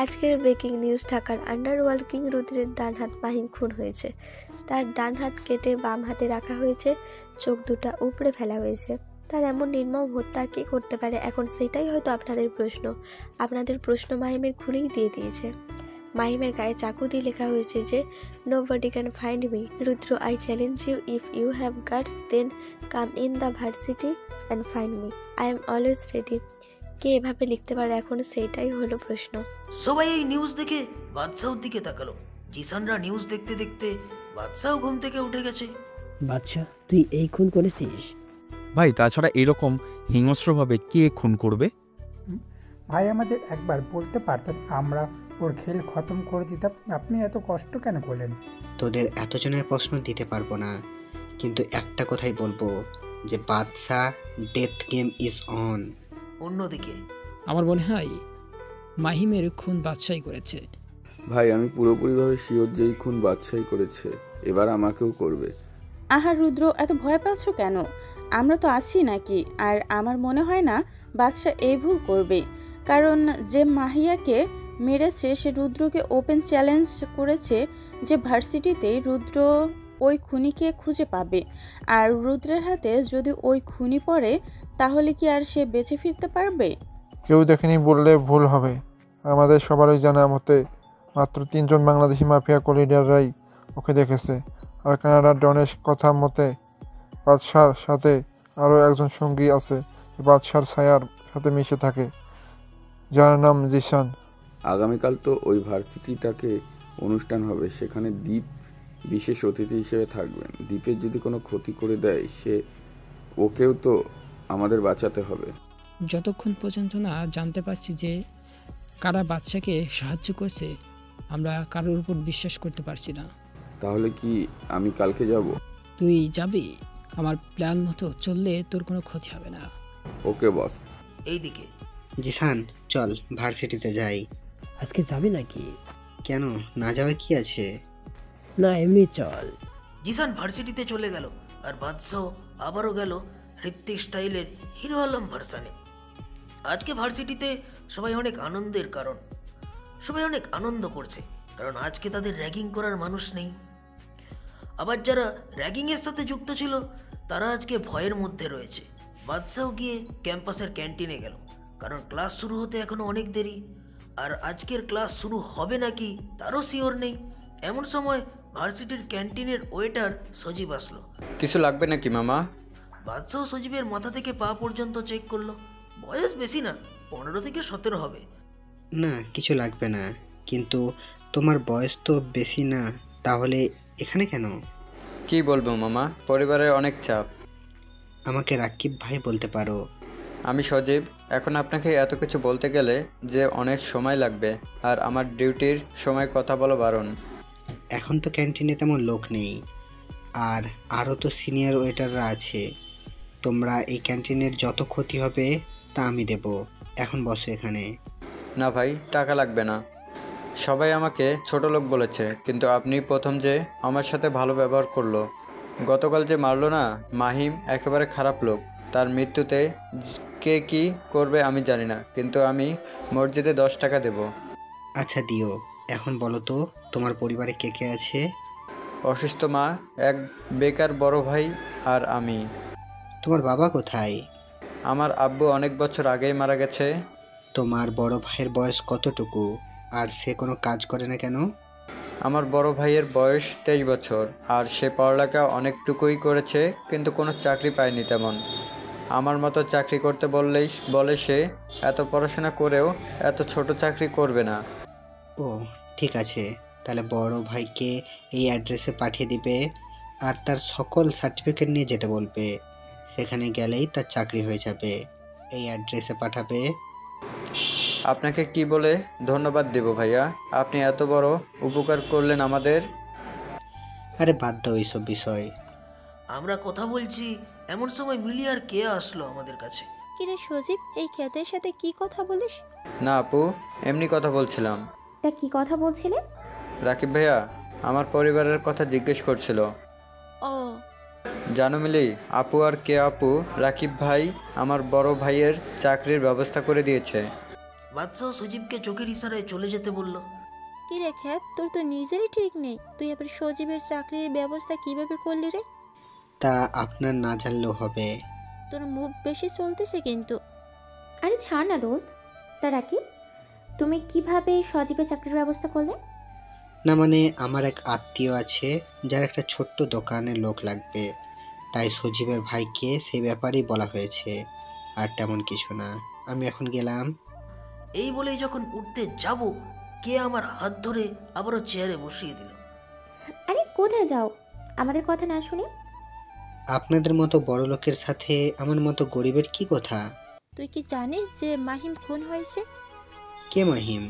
আজকের ব্রেকিং নিউজ, ঢাকার আন্ডারওয়ার্ল্ড কিং রুদ্রের ডান হাত মাহিম খুন হয়েছে। তার ডান হাত কেটে বাম হাতে রাখা হয়েছে, চোখ দুটা উপড়ে ফেলা হয়েছে। তার এমন নির্মম হত্যা কে করতে পারে? এখন সেটাই হয়তো আপনাদের প্রশ্ন। আপনাদের প্রশ্ন মাহিমের খুনেই দিয়ে দিয়েছে। মাহিমের গায়ে চাকু দিয়ে লেখা হয়েছে যে nobody can find me. Rudra, I challenge you, if you have guts then come in the varsity and find me. I am always ready. কে এভাবে লিখতে পারে এখন, সেইটাই হলো প্রশ্ন। সবাই এই নিউজ দেখে বাদশাহর দিকে তাকালো। জিসানরা নিউজ দেখতে দেখতে বাদশাহ ঘুম থেকে উঠে গেছে। বাদশা, তুই এই খুন করেছিস? ভাই, তাছাড়া এরকম হিংস্রভাবে কে খুন করবে? ভাই, আমাদের একবার বলতে পারতেন, আমরা ওর খেল খতম করে দিতাম। আপনি এত কষ্ট কেন করলেন? তোদের এতজনের প্রশ্ন দিতে পারবো না, কিন্তু একটা কথাই বলবো যে বাদশা ডেথ গেম ইজ অন। অন্যদিকে আমার মনে হয় মাহিমের খুন বাদশাই করেছে। ভাই, আমি পুরোপুরিভাবে শিওর যে এই খুন বাদশাই করেছে, এবার আমাকেও করবে। আহা রুদ্র, এত ভয় পাচ্ছ কেন? আমরা তো আছি নাকি? আর আমার মনে হয় না বাদশা এই ভুল করবে, কারণ যে মাহিয়াকে মেরেছে সে রুদ্রকে ওপেন চ্যালেঞ্জ করেছে যে ভার্সিটিতে রুদ্র ওই খুনিকে খুঁজে পাবে। আর রুদ্রের হাতে যদি ওই খুনি পড়ে তাহলে কি আর সে বেঁচে ফিরতে পারবে? কেউ দেখেনি বললে ভুল হবে। আমাদের সবারই জানা মতে মাত্র 3 জন বাংলাদেশি মাফিয়া কলিডাররাই ওকে দেখেছে। আর কানাডার ডনের কথা মতে বাদশার সাথে আরও একজন সঙ্গী আছে, বাদশার ছায়ার সাথে মিশে থাকে, যার নাম জিসান। আগামীকাল তো ওই ভার্সিটিটাকে অনুষ্ঠান হবে, সেখানে দীপ বিশেষ অতিথি হিসেবে থাকবেন। দীপের যদি কোনো ক্ষতি করে দেয়, ওকেও তো আমাদের বাঁচাতে হবে। যতক্ষণ পর্যন্ত না জানতে পারছি যে কারা বাদশাকে সাহায্য করছে, আমরা কারোর উপর বিশ্বাস করতে পারছি না। তাহলে কি আমি কালকে যাব? তুই যাবি? আমার প্ল্যান মতো চললে তোর কোনো ক্ষতি হবে না। ওকে বস। এইদিকে জিসান, চল ভার্সিটিতে যাই। আজকে যাবি নাকি? কেন, না যাওয়ার কি আছে? না, এমনি চল। জিসান ভার্সিটিতে চলে গেল, আর বাদশাহ আবারও গেল হৃত্বিক স্টাইলের হিরো আলম ভার্সানে। আজকে ভার্সিটিতে সবাই অনেক আনন্দের কারণ। সবাই অনেক আনন্দ করছে, কারণ আজকে তাদের র্যাগিং করার মানুষ নেই। আবার যারা র্যাগিংয়ের সাথে যুক্ত ছিল তারা আজকে ভয়ের মধ্যে রয়েছে। বাদশাহ গিয়ে ক্যাম্পাসের ক্যান্টিনে গেল, কারণ ক্লাস শুরু হতে এখনো অনেক দেরি, আর আজকের ক্লাস শুরু হবে নাকি তারও শিওর নেই। এমন সময় ভার্সিটির ক্যান্টিনের ওয়েটার সজীব আসলো। কিছু লাগবে নাকি মামা? বাদশাহ সজীবের মাথা থেকে পা পর্যন্ত চেক করলো। বয়স বেশি না, 15 থেকে 17 হবে। না কিছু লাগবে না, কিন্তু তোমার বয়স তো বেশি না, তাহলে এখানে কেন? কি বলবো মামা, পরিবারের অনেক চাপ। আমাকে রাকিব ভাই বলতে পারো। আমি সজীব। এখন আপনাকে এত কিছু বলতে গেলে যে অনেক সময় লাগবে, আর আমার ডিউটির সময় কথা বলা বারণ। এখন তো ক্যান্টিনে তেমন লোক নেই, আর আরও তো সিনিয়র ওয়েটাররা আছে। তোমরা এই ক্যান্টিনের যত ক্ষতি হবে তা আমি দেব। এখন বসো এখানে। না ভাই, টাকা লাগবে না। সবাই আমাকে ছোট লোক বলেছে, কিন্তু আপনি প্রথম যে আমার সাথে ভালো ব্যবহার করলো। গতকাল যে মারলো না, মাহিম একেবারে খারাপ লোক। তার মৃত্যুতে কে কি করবে আমি জানি না, কিন্তু আমি মসজিদে 10 টাকা দেব। আচ্ছা দিও। এখন বলো তো, তোমার পরিবারে কে কে আছে? অসুস্থ মা, এক বেকার বড় ভাই আর আমি। তোমার বাবা কোথায়? আমার আব্বু অনেক বছর আগেই মারা গেছে। তোমার বড় ভাইয়ের বয়স কতটুকু, আর সে কোনো কাজ করে না কেন? আমার বড় ভাইয়ের বয়স 23 বছর, আর সে পড়ালেখা অনেকটুকুই করেছে, কিন্তু কোনো চাকরি পায়নি তেমন। আমার মতো চাকরি করতে বলে সে এত পড়াশোনা করেও এত ছোট চাকরি করবে না। ও ঠিক আছে, তাহলে বড় ভাইকে এই অ্যাড্রেসে পাঠিয়ে দিবে, আর তার সকল সার্টিফিকেট নিয়ে যেতে বলবে। সেখানে গেলেই তার চাকরি হয়ে যাবে। এই অ্যাড্রেসে পাঠাবে। আপনাকে কি বলে ধন্যবাদ দেব ভাইয়া, আপনি এত বড় উপকার করলেন আমাদের। আরে বাদ দাও এইসব বিষয়। আমরা কথা বলছি, এমন সময় মিলি আর কে আসলো আমাদের কাছে। কিরে সজীব, এই ক্ষেতের সাথে কি কথা বলিস? না আপু, এমনি কথা বলছিলাম। তা কি কথা বলছিলে? রাকিব ভাইয়া আমার পরিবারের কথা জিজ্ঞেস করছিল। ও জানো মিলি, আপু আর কে আপু, রাকিব ভাই আমার বড় ভাইয়ের চাকরির ব্যবস্থা করে দিয়েছে। বাদশাহ সজীবকে চোখের ইশারায় চলে যেতে বলল। কিরে খ্যাত, তোর তো নিজেরই ঠিক নেই, তুই আবার সজীবের চাকরির ব্যবস্থা কিভাবে করলি রে? তা আপনার না জানলেও হবে। তোর মুখ বেশি চলতেছে কিন্তু। আরে ছাড় না দোস্ত। তা রাকিব, তুমি কিভাবে সজীবের চাকরির ব্যবস্থা করলে? না মানে, আমার এক আত্মীয় আছে যার একটা ছোট্ট দোকানে লোক লাগবে, তাই সজীবের ভাইকে সেই ব্যাপারেই বলা হয়েছে, আর তেমন কিছু না। আমি এখন গেলাম। এই বলেই যখন উঠতে যাব, কে আমার হাত ধরে আবারও চেয়ারে বসিয়ে দিল। আরে কোথায় যাও, আমাদের কথা না শুনে? আপনাদের মতো বড় লোকের সাথে আমার মতো গরিবের কি কথা? তুই কি জানিস যে মাহিম খুন হয়েছে? কে মাহিম?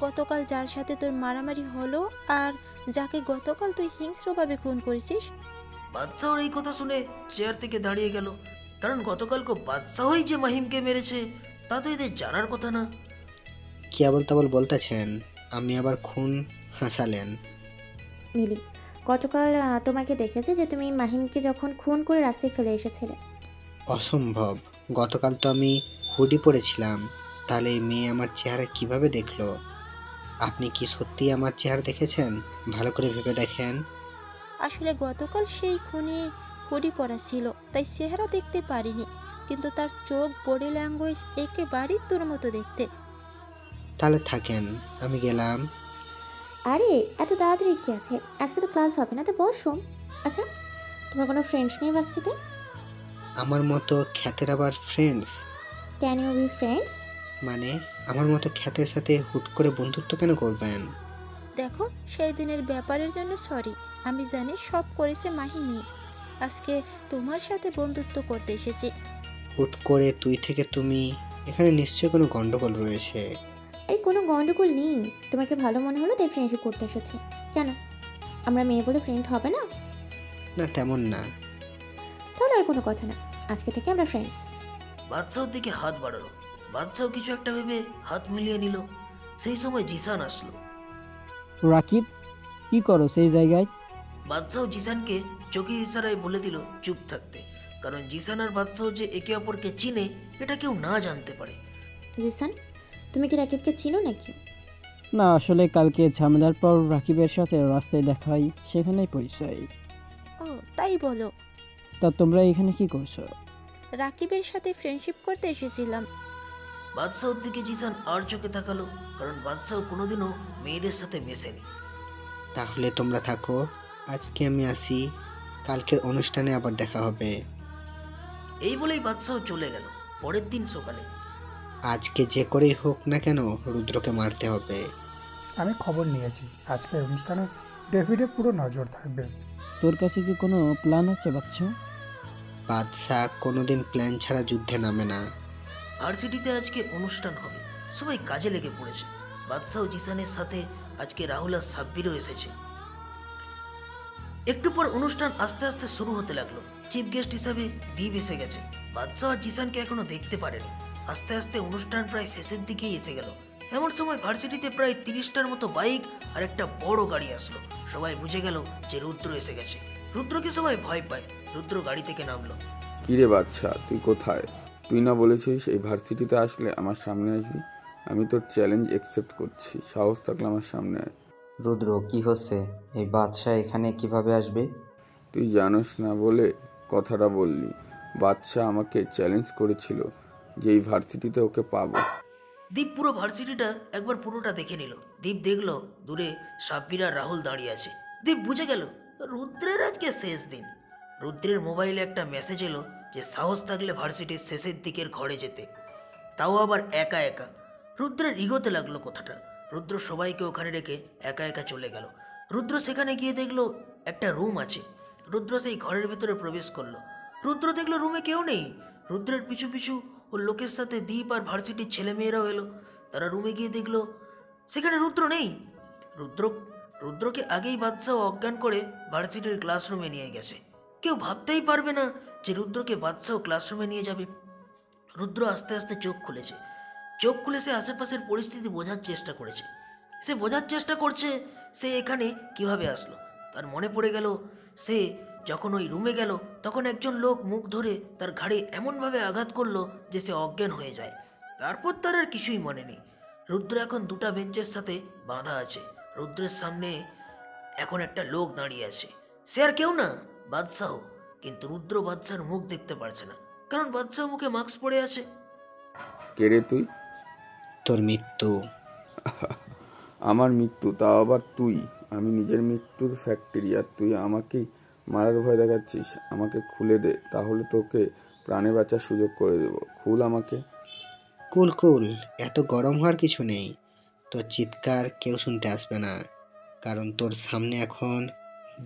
গতকাল যার সাথে তোর মারামারি হলো, আর যাকে গতকাল তুই হিংস্রভাবে খুন করেছিস। বাদশাহর এই কথা শুনে চেয়ার থেকে দাঁড়িয়ে গেল, কারণ গতকালকে বাদশাহই যে মাহিমকে মেরেছে তা তো এদের জানার কথা না। কি আবল তাবল বলতেছেন? আমি আবার খুন হাসালেন? মিলি, গতকাল তোমাকে দেখেছে যে তুমি মাহিমকে যখন খুন করে রাস্তায় ফেলে এসেছিলে। অসম্ভব, গতকাল তো আমি হুডি পরেছিলাম, তাহলে এই মেয়ে আমার চেহারা কিভাবে দেখলো? আপনি কি সত্যি আমার চেহারা দেখেছেন? ভালো করে ভেবে দেখেন। আসলে গতকাল সেই খুনি হুডি পরা ছিল, তাই চেহারা দেখতে পারিনি, কিন্তু তার চোখ, বডি ল্যাঙ্গুয়েজ একেবারেই তোর মতো দেখতে। তাহলে থাকেন, আমি গেলাম। আরে এত তাড়াতাড়ি কি আছে, আজকে তো ক্লাস হবে না, তো বসো। আচ্ছা, তোমার কোনো ফ্রেন্ডস নেই ভার্সিটিতে? আমার মতো খ্যাতের আবার friends? Can you be friends? মানে আমার মতো খ্যাতের সাথে হুট করে বন্ধুত্ব কেন করবেন? দেখো, সেই দিনের ব্যাপারের জন্য সরি। আমি জানি সব করেছে মাহিনী। আজকে তোমার সাথে বন্ধুত্ব করতে এসেছি। হুট করে তুই থেকে তুমি, এখানে নিশ্চয়ই কোনো গন্ডগোল রয়েছে। এই কোনো গন্ডগোল নেই, তোমাকে ভালো মনে হলো তাই ফ্রেন্ডশিপ করতে এসেছি। কেন, আমরা মেয়ে বলে ফ্রেন্ড হবে না? না তেমন না। তাহলে আর কোনো কথা না, আজকে থেকে আমরা ফ্রেন্ডস। বাদশাহর দিকে হাত বাড়ালো। বাদশাহ কিছু একটা ভেবে হাত মিলিয়ে নিল। সেই সময় জিসান আসলো। রাকিব, কি করো সেই জায়গায়? বাদশাহ জিসানকে চোখের ইশারায় বলে দিল চুপ থাকতে, কারণ জিসান আর বাদশাহ যে একে অপরকে চিনে এটা কেউ না জানতে পারে। জিসান, তুমি কি রাকিবকে চিনো নাকি? না, আসলে কালকে ঝামেলার পর রাকিবের সাথে রাস্তায় দেখা হয়, সেখানেই পরিচয়। ও তাই বলো। তা তোমরা এখানে কি করছো? রাকিবের সাথে ফ্রেন্ডশিপ করতে এসেছিলাম। বাদশাহর দিকে জিসান আর চোখে তাকালো, কারণ বাদশাহ কোনোদিনও মেয়েদের সাথে মেশেনি। তাহলে তোমরা থাকো, আজকে আমি আসি, কালকের অনুষ্ঠানে আবার দেখা হবে। এই বলেই বাদশাহ চলে গেল। পরের দিন সকালে আজকে যে করেই হোক না কেন রুদ্রকে মারতে হবে। আমি খবর নিয়েছি, আজকের অনুষ্ঠানে ডেভিডের পুরো নজর থাকবে। তোর কাছে কি কোনো প্ল্যান আছে বাচ্চা? বাদশাহ কোনোদিন প্ল্যান ছাড়া যুদ্ধে নামে না। ভার্সিটিতে আজকে অনুষ্ঠান হবে, সবাই কাজে লেগে পড়েছে। বাদশাহ জিসানের সাথে আজকে রাহুল আর সাব্বিরও এসেছে। একটু পর অনুষ্ঠান আস্তে আস্তে শুরু হতে লাগলো। চিফ গেস্ট হিসাবে দীপ এসে গেছে। বাদশাহ আর জিসানকে এখনো দেখতে পারেনি। আস্তে আস্তে অনুষ্ঠান প্রায় শেষের দিকেই এসে গেল। এমন সময় ভার্সিটিতে প্রায় 30টার মতো বাইক আর একটা বড় গাড়ি আসলো। সবাই বুঝে গেল যে রুদ্র এসে গেছে। রুদ্রকে সবাই ভয় পায়। রুদ্র গাড়ি থেকে নামলো। কিরে বাচ্চা, তুই কোথায়? তুই না বলেছিস এই ভার্সিটিতে আসলে আমার সামনে আসবি? আমি তোর চ্যালেঞ্জ অ্যাকসেপ্ট করছি, সাহস থাকলে আমার সামনে আয়। রুদ্র, কি হচ্ছে? এই বাদশাহ এখানে কিভাবে আসবে? তুই জানোস না বলে কথাটা বললি। বাদশাহ আমাকে চ্যালেঞ্জ করেছিল যে এই ভার্সিটিতে ওকে পাবো। দীপ পুরো ভার্সিটিটা একবার পুরোটা দেখে নিল। দীপ দেখলো দূরে সাব্বির আর রাহুল দাঁড়িয়ে আছে। দীপ বুঝে গেল রুদ্রের আজকে শেষ দিন। রুদ্রের মোবাইলে একটা মেসেজ এলো যে সাহস থাকলে ভার্সিটির শেষের দিকের ঘরে যেতে, তাও আবার একা একা। রুদ্রের ইগোতে লাগলো কথাটা। রুদ্র সবাইকে ওখানে রেখে একা একা চলে গেল। রুদ্র সেখানে গিয়ে দেখলো একটা রুম আছে। রুদ্র সেই ঘরের ভিতরে প্রবেশ করলো। রুদ্র দেখলো রুমে কেউ নেই। রুদ্রের পিছু পিছু ওর লোকের সাথে দীপ আর ভার্সিটির ছেলেমেয়েরাও এলো। তারা রুমে গিয়ে দেখলো সেখানে রুদ্র নেই। রুদ্রকে আগেই বাদশাহ অজ্ঞান করে ভার্সিটির ক্লাসরুমে নিয়ে গেছে। কেউ ভাবতেই পারবে না যে রুদ্রকে বাদশাহ ক্লাসরুমে নিয়ে যাবে। রুদ্র আস্তে আস্তে চোখ খুলেছে। চোখ খুলে সে আশেপাশের পরিস্থিতি বোঝার চেষ্টা করেছে। সে বোঝার চেষ্টা করছে সে এখানে কিভাবে আসলো। তার মনে পড়ে গেল সে যখন ওই রুমে গেল তখন একজন লোক মুখ ধরে তার ঘাড়ে এমনভাবে আঘাত করলো যে সে অজ্ঞান হয়ে যায়। তারপর তার আর কিছুই মনে নেই। রুদ্র এখন দুটা বেঞ্চের সাথে বাঁধা আছে। রুদ্রের সামনে এখন একটা লোক দাঁড়িয়ে আছে। সে আর কেউ না, বাদশাহ। কিন্তু রুদ্র বাদশাহর মুখ দেখতে পারছে না, কারণ বাদশাহ মুখে মাস্ক পরে আছে। কে রে তুই? তোর মৃত্যু। আমার মৃত্যু? তাও আবার তুই? আমি নিজের মৃত্যুর ফ্যাক্টরি, আর তুই আমাকেই মারার ভয় দেখাচ্ছিস? আমাকে খুলে দে, তাহলে তোকে প্রাণে বাঁচার সুযোগ করে দেব। খুল আমাকে। কুল কুল, এত গরম হওয়ার কিছু নেই। তোর চিৎকার কেউ শুনতে আসবে না, কারণ তোর সামনে এখন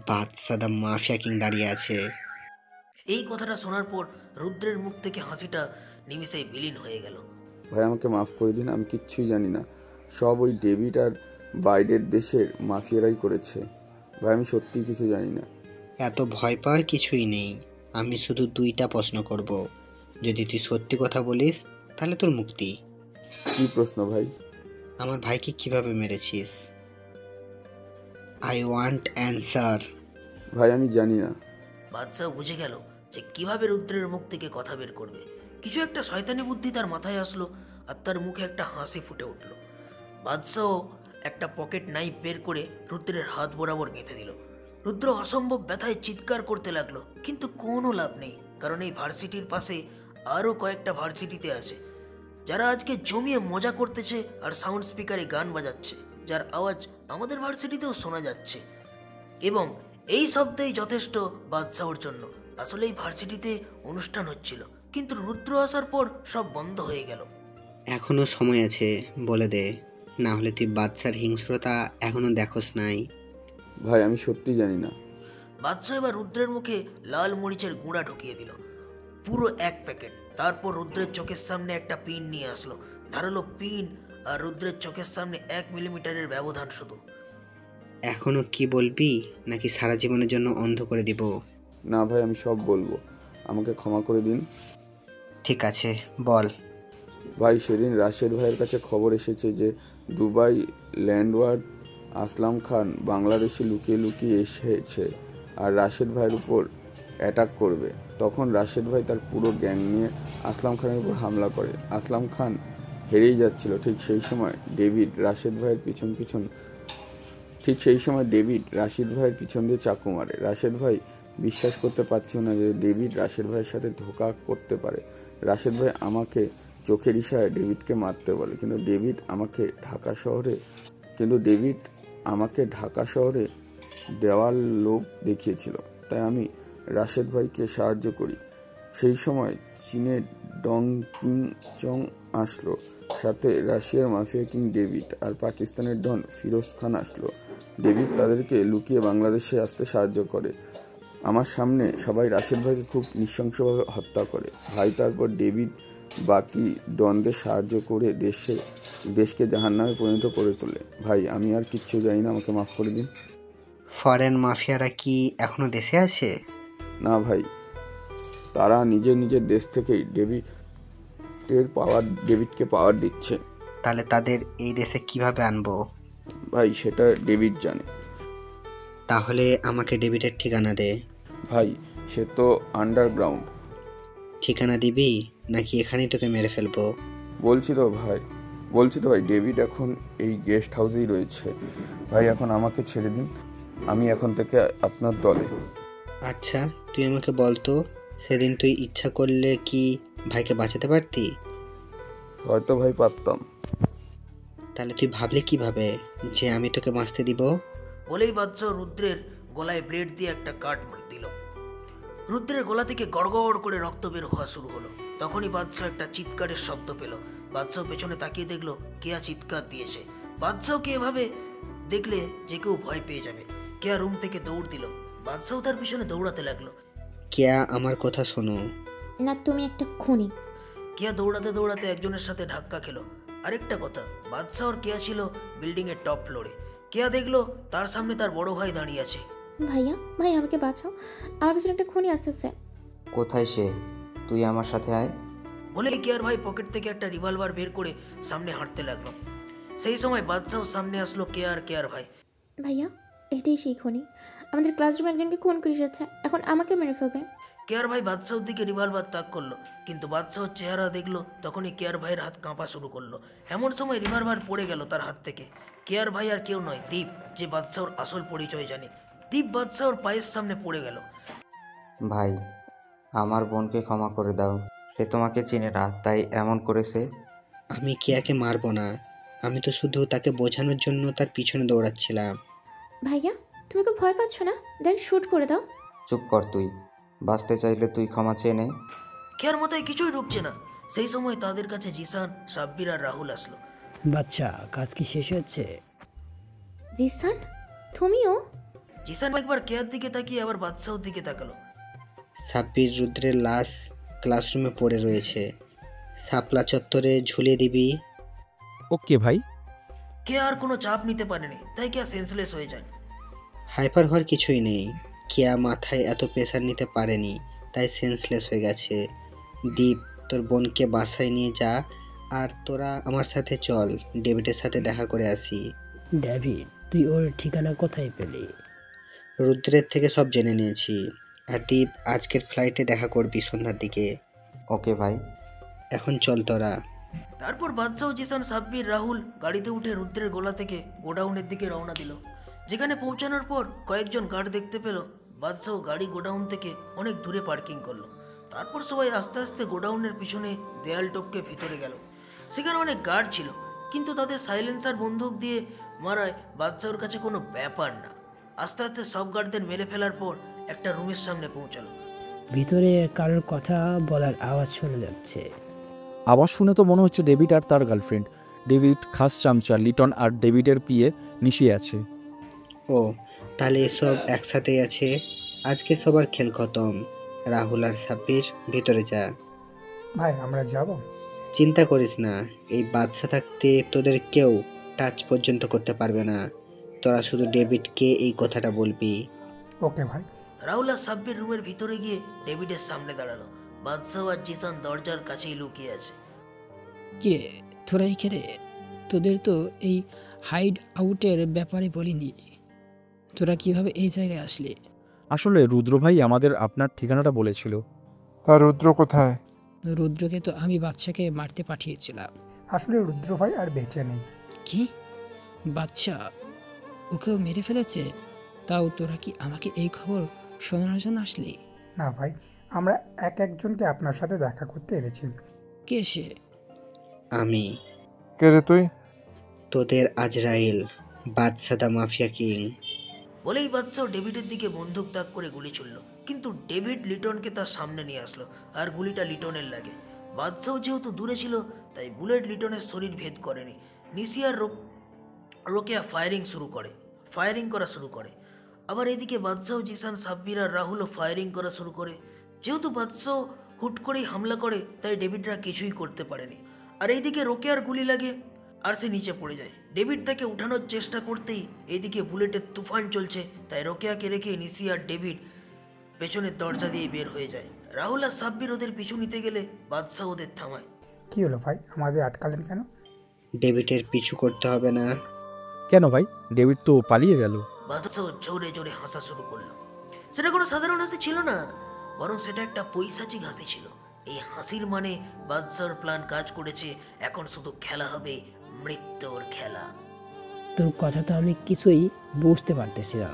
বাদশাহ দ্য মাফিয়া কিং দাঁড়িয়ে আছে। এই কথাটা শোনার পর রুদ্রের মুখ থেকে হাসিটা নিমিষেই বিলীন হয়ে গেল। ভাই আমাকে মাফ করে দিন, আমি কিচ্ছুই জানি না। সব ওই ডেভিড আর বাইরের দেশের মাফিয়ারাই করেছে। ভাই আমি সত্যিই কিছু জানি না। এত ভয় পাওয়ার কিছুই নেই। আমি শুধু দুইটা প্রশ্ন করব, যদি তুই সত্যি কথা বলিস তাহলে তোর মুক্তি। কি প্রশ্ন ভাই? আমার ভাইকে কিভাবে মেরেছিস? I want answer. ভাই আমি জানি না। বাদশাহ বুঝে গেল যে কিভাবে রুদ্রের মুখ থেকে কথা বের করবে। কিছু একটা শয়তানি বুদ্ধি তার মাথায় আসলো আর তার মুখে একটা হাসি ফুটে উঠল। বাদশাহ একটা পকেট নাইফ বের করে রুদ্রের হাত বরাবর গেঁথে দিল। রুদ্র অসম্ভব ব্যথায় চিৎকার করতে লাগলো, কিন্তু কোনো লাভ নেই, কারণ এই ভার্সিটির পাশে আরও কয়েকটা ভার্সিটিতে আছে যারা আজকে জমিয়ে মজা করতেছে আর সাউন্ড স্পিকারে গান বাজাচ্ছে, যার আওয়াজ আমাদের ভার্সিটিতেও শোনা যাচ্ছে। এবং এই শব্দেই যথেষ্ট বাদশাহর জন্য। আসলে এই ভার্সিটিতে অনুষ্ঠান হচ্ছিল, কিন্তু রুদ্র আসার পর সব বন্ধ হয়ে গেল। এখনো সময় আছে, বলে দে, না হলে তুই বাদশার হিংস্রতা এখনো দেখোস নাই। ভাই আমি সত্যি জানি না। বাদশাহ এবার রুদ্রের মুখে লাল মরিচের গুঁড়া ঢুকিয়ে দিল, পুরো 1 প্যাকেট। তারপর রুদ্রের চোখের সামনে একটা পিন নিয়ে আসলো। ধারালো পিন আর রুদ্রের চোখের সামনে 1 মিলিমিটারের ব্যবধান শুধু। এখনো কি বলবি, নাকি সারা জীবনের জন্য অন্ধ করে দিব? না ভাই আমি সব বলবো, আমাকে ক্ষমা করে দিন। ঠিক আছে বল। ভাই সেদিন রাশেদ ভাইয়ের কাছে খবর এসেছে যে দুবাই ল্যান্ডওয়ার্ড আসলাম খান বাংলাদেশে লুকিয়ে লুকিয়ে এসেছে আর রাশেদ ভাইয়ের উপর অ্যাটাক করবে। তখন রাশেদ ভাই তার পুরো গ্যাং নিয়ে আসলাম খানের উপর হামলা করে। আসলাম খান হেরেই যাচ্ছিল। ঠিক সেই সময় ডেভিড রাশেদ ভাইয়ের পিছন দিয়ে চাকু মারে। রাশেদ ভাই বিশ্বাস করতে পারছিল না যে ডেভিড রাশেদ ভাইয়ের সাথে ধোঁকা করতে পারে। রাশেদ ভাই আমাকে চোখের ইশারায় ডেভিডকে মারতে বলে, কিন্তু ডেভিড আমাকে ঢাকা শহরে দেওয়ার লোভ দেখিয়েছিল, তাই আমি রাশেদ ভাইকে সাহায্য করি। সেই সময় চীনের ডং কিং চং আসলো, সাথে রাশিয়ার মাফিয়া কিং ডেভিড আর পাকিস্তানের ডন ফিরোজ খান আসলো। ডেভিড তাদেরকে লুকিয়ে বাংলাদেশে আসতে সাহায্য করে। আমার সামনে সবাই রাশেদ ভাইকে খুব নৃশংসভাবে হত্যা করে। ভাই তারপর ডেভিড বাকি ডনদের সাহায্য করে দেশকে জাহান্নামে পরিণত করে তোলে। ভাই আমি আর কিচ্ছু জানি না, আমাকে মাফ করে দিন। ফরেন মাফিয়ারা কি এখনো দেশে আছে? না ভাই, তারা নিজের দেশ থেকেই ডেভিডকে পাওয়ার দিচ্ছে। তাহলে তাদের এই দেশে কিভাবে আনবো? ভাই সেটা ডেভিড জানে। তাহলে আমাকে ডেভিডের ঠিকানা দে। ভাই সে তো আন্ডারগ্রাউন্ড। ঠিকানা দিবি নাকি এখানেই তোকে মেরে ফেলবো? বলছি তো ভাই ডেভিড এখন এই গেস্ট হাউসেই রয়েছে। ভাই এখন আমাকে ছেড়ে দিন, আমি এখন থেকে আপনার দলে। আচ্ছা তুই আমাকে বলতো, সেদিন তুই ইচ্ছা করলে কি ভাইকে বাঁচাতে পারতি? হয়তো ভাই পারতাম। তাহলে তুই ভাবলে কিভাবে যে আমি তোকে বাঁচতে দিব? বলেই বাদশাহ রুদ্রের গলায় ব্লেড দিয়ে একটা কাট দিল। রুদ্রের গলা থেকে গড়গড় করে রক্ত বের হওয়া শুরু হলো। তখনই বাদশাহ একটা চিৎকারের শব্দ পেল। বাদশাহ পেছনে তাকিয়ে দেখলো কেয়া চিৎকার দিয়েছে। বাদশাহকে এভাবে দেখলে যে কেউ ভয় পেয়ে যাবে। কেয়া রুম থেকে দৌড় দিল। বাদশাহ তার পিছনে দৌড়াতে লাগলো। কেয়া আমার কথা শোনো। না, তুমি একটা খুনি। কেয়া দৌড়াতে দৌড়াতে একজনের সাথে ধাক্কা খেলো। আরেকটা কথা, বাদশাহ আর কেয়া ছিল বিল্ডিং এর টপ ফ্লোরে। কেয়া দেখলো তার সামনে তার বড় ভাই দাঁড়িয়ে আছে। ভাইয়া আমাকে বাঁচাও, আমার পিছনে একটা খুনি আসতেছে। কোথায় সে? তুই আমার সাথে আয়। বলে কেয়ার ভাই পকেট থেকে একটা রিভলভার বের করে সামনে হাঁটতে লাগলো। সেই সময় বাদশাহ সামনে আসলো কেয়ার ভাই। ভাইয়া এটাই সেই খুনি, আমাদের ক্লাসরুমে একজনকে খুন করে এসেছে, এখন আমাকে মেরে ফেলবে। কেয়ার ভাই বাদশাহর দিকে রিভলভার তাক করলো, কিন্তু বাদশাহর চেহারা দেখলো তখনই কেয়ার ভাইয়ের হাত কাঁপা শুরু করলো। এমন সময় রিভলভার পড়ে গেল তার হাত থেকে। কেয়ার ভাই আর কেউ নয়, দীপ, যে বাদশাহর আসল পরিচয় জানে। দীপ বাদশাহর পায়ের সামনে পড়ে গেল। ভাই আমার বোনকে ক্ষমা করে দাও, সে তোমাকে চিনে না তাই এমন করেছে। আমি কেয়াকে মারবো না, আমি তো শুধু তাকে বোঝানোর জন্য তার পিছনে দৌড়াচ্ছিলাম। ভাইয়া তুমি খুব ভয় পাচ্ছ না? ডাইরেক্ট শুট করে দাও। চুপ কর তুই, বাঁচতে চাইলে তুই ক্ষমা চেয়ে নে। কেয়ার মাথায় কিছুই ঢুকছে না। সেই সময় তাদের কাছে জিসান, সাব্বির আর রাহুল আসলো। বাচ্চা কাজ কি শেষ হচ্ছে? জিসান তুমিও? জিসান একবার কেয়ার দিকে তাকিয়ে আবার বাদশাহর দিকে তাকালো। সাব্বির রুদ্রের লাশ ক্লাসরুমে পড়ে রয়েছে, শাপলা চত্বরে ঝুলিয়ে দিবি। ওকে ভাই। কে আর কোনো চাপ নিতে পারেনি, তাই কেয়া সেন্সলেস হয়ে যায়। হাইপার হওয়ার কিছুই নেই, কেয়া মাথায় এত প্রেসার নিতে পারেনি তাই সেন্সলেস হয়ে গেছে। দীপ তোর বোনকে বাসায় নিয়ে যা, আর তোরা আমার সাথে চল, ডেভিডের সাথে দেখা করে আসি। ডেভিড, তুই ওর ঠিকানা কোথায় পেলি? রুদ্রের থেকে সব জেনে নিয়েছি। আর দীপ আজকের ফ্লাইটে দেখা করবি সন্ধ্যার দিকে। ওকে ভাই। এখন চল তোরা। তারপর বাদশাহ, জিসান, সাব্বির, রাহুল গাড়িতে উঠে রুদ্রের গোলা থেকে গোডাউনের দিকে রওনা দিল। যেখানে পৌঁছানোর পর কয়েকজন গার্ড দেখতে পেল বাদশাহ গাড়ি গোডাউন থেকে অনেক দূরে পার্কিং করলো। তারপর সবাই আস্তে আস্তে গোডাউনের পিছনে দেয়াল টপকে ভিতরে গেল। সেখানে অনেক গার্ড ছিল, কিন্তু তাদের সাইলেন্সার বন্দুক দিয়ে মারায় বাদশাহর কাছে কোনো ব্যাপার না। আস্তে আস্তে সব গার্ডদের মেরে ফেলার পর একটা রুমের সামনে পৌঁছালো। ভিতরে কারোর কথা বলার আওয়াজ শোনা যাচ্ছে। আওয়াজ শুনে তো মনে হচ্ছে ডেভিড আর তার গার্লফ্রেন্ড। ডেভিড খাস চামচা লিটন আর ডেভিডের পিয়ে নিশিয়ে আছে। ও তাহলে এসব একসাথেই আছে। আজকে সবার খেল খতম। রাহুল আর সাব্বির ভিতরে যা। ভাই আমরা যাব? চিন্তা করিস না, এই বাদশা থাকতে তোদের কেউ টাচ পর্যন্ত করতে পারবে না। তোরা শুধু ডেভিডকে এই কথাটা বলবি। ওকে ভাই। রাহুল আর সাব্বির রুমের ভিতরে গিয়ে ডেভিডের সামনে দাঁড়ালো। বাদশাহ আর জিসান দরজার কাছেই লুকিয়ে আছে। কে তোরা এখানে? তোদের তো এই হাইড আউটের ব্যাপারে বলিনি, তোরা কিভাবে এই জায়গায় আসলি? আসলে রুদ্র ভাই আমাদের আপনার ঠিকানাটা বলেছিল। তা রুদ্র কোথায়? রুদ্রকে তো আমি বাচ্চাকে মারতে পাঠিয়েছিলাম। আসলে রুদ্র ভাই আর বেঁচে নেই। কি? বাচ্চা ওকেও মেরে ফেলেছে? তাও তোরা কি আমাকে এই খবর শোনানোর জন্য আসলি? না ভাই, আমরা একজনকে আপনার সাথে দেখা করতে এনেছি। কে সে? আমি। কে রে তুই? তোদের আজরাইল। বাদশা দা মাফিয়া কিং। বলেই বাদশাহ ডেভিডের দিকে বন্দুক তাক করে গুলি ছুড়ল, কিন্তু ডেভিড লিটনকে তার সামনে নিয়ে আসলো আর গুলিটা লিটনের লাগে। বাদশাহ যেহেতু দূরে ছিল তাই বুলেট লিটনের শরীর ভেদ করেনি। নিশিয়ার রোকেয়া ফায়ারিং করা শুরু করে। আবার এদিকে বাদশাহ, জিসান, সাব্বির আর রাহুলও ফায়ারিং করা শুরু করে। যেহেতু বাদশাহ হুট করেই হামলা করে তাই ডেভিডরা কিছুই করতে পারেনি। আর এইদিকে রোকেয়ার গুলি লাগে আর সে নিচে পড়ে যায়। ডেভিড তাকে উঠানোর চেষ্টা করতেই এইদিকে বুলেটের তুফান চলছে, তাই রোকেয়াকে রেখে নিশি আর ডেভিড পেছনের দরজা দিয়ে বের হয়ে যায়। রাহুল আর সাব্বির ওদের পিছু নিতে গেলে বাদশাহ ওদের থামায়। কি হলো ভাই, আমাদের আটকালেন কেন? ডেভিডের পিছু করতে হবে না। কেন ভাই? ডেভিড তো পালিয়ে গেল। বাদশাহ জোরে জোরে হাসা শুরু করলো। সেটা কোনো সাধারণ হাসি ছিল না, বরং সেটা একটা পৈশাচিক হাসি ছিল। এই হাসির মানে বাদশাহর প্ল্যান কাজ করেছে, এখন শুধু খেলা হবে মৃত্যুর খেলা। তোর কথা তো আমি কিছুই বুঝতে পারতেছি না।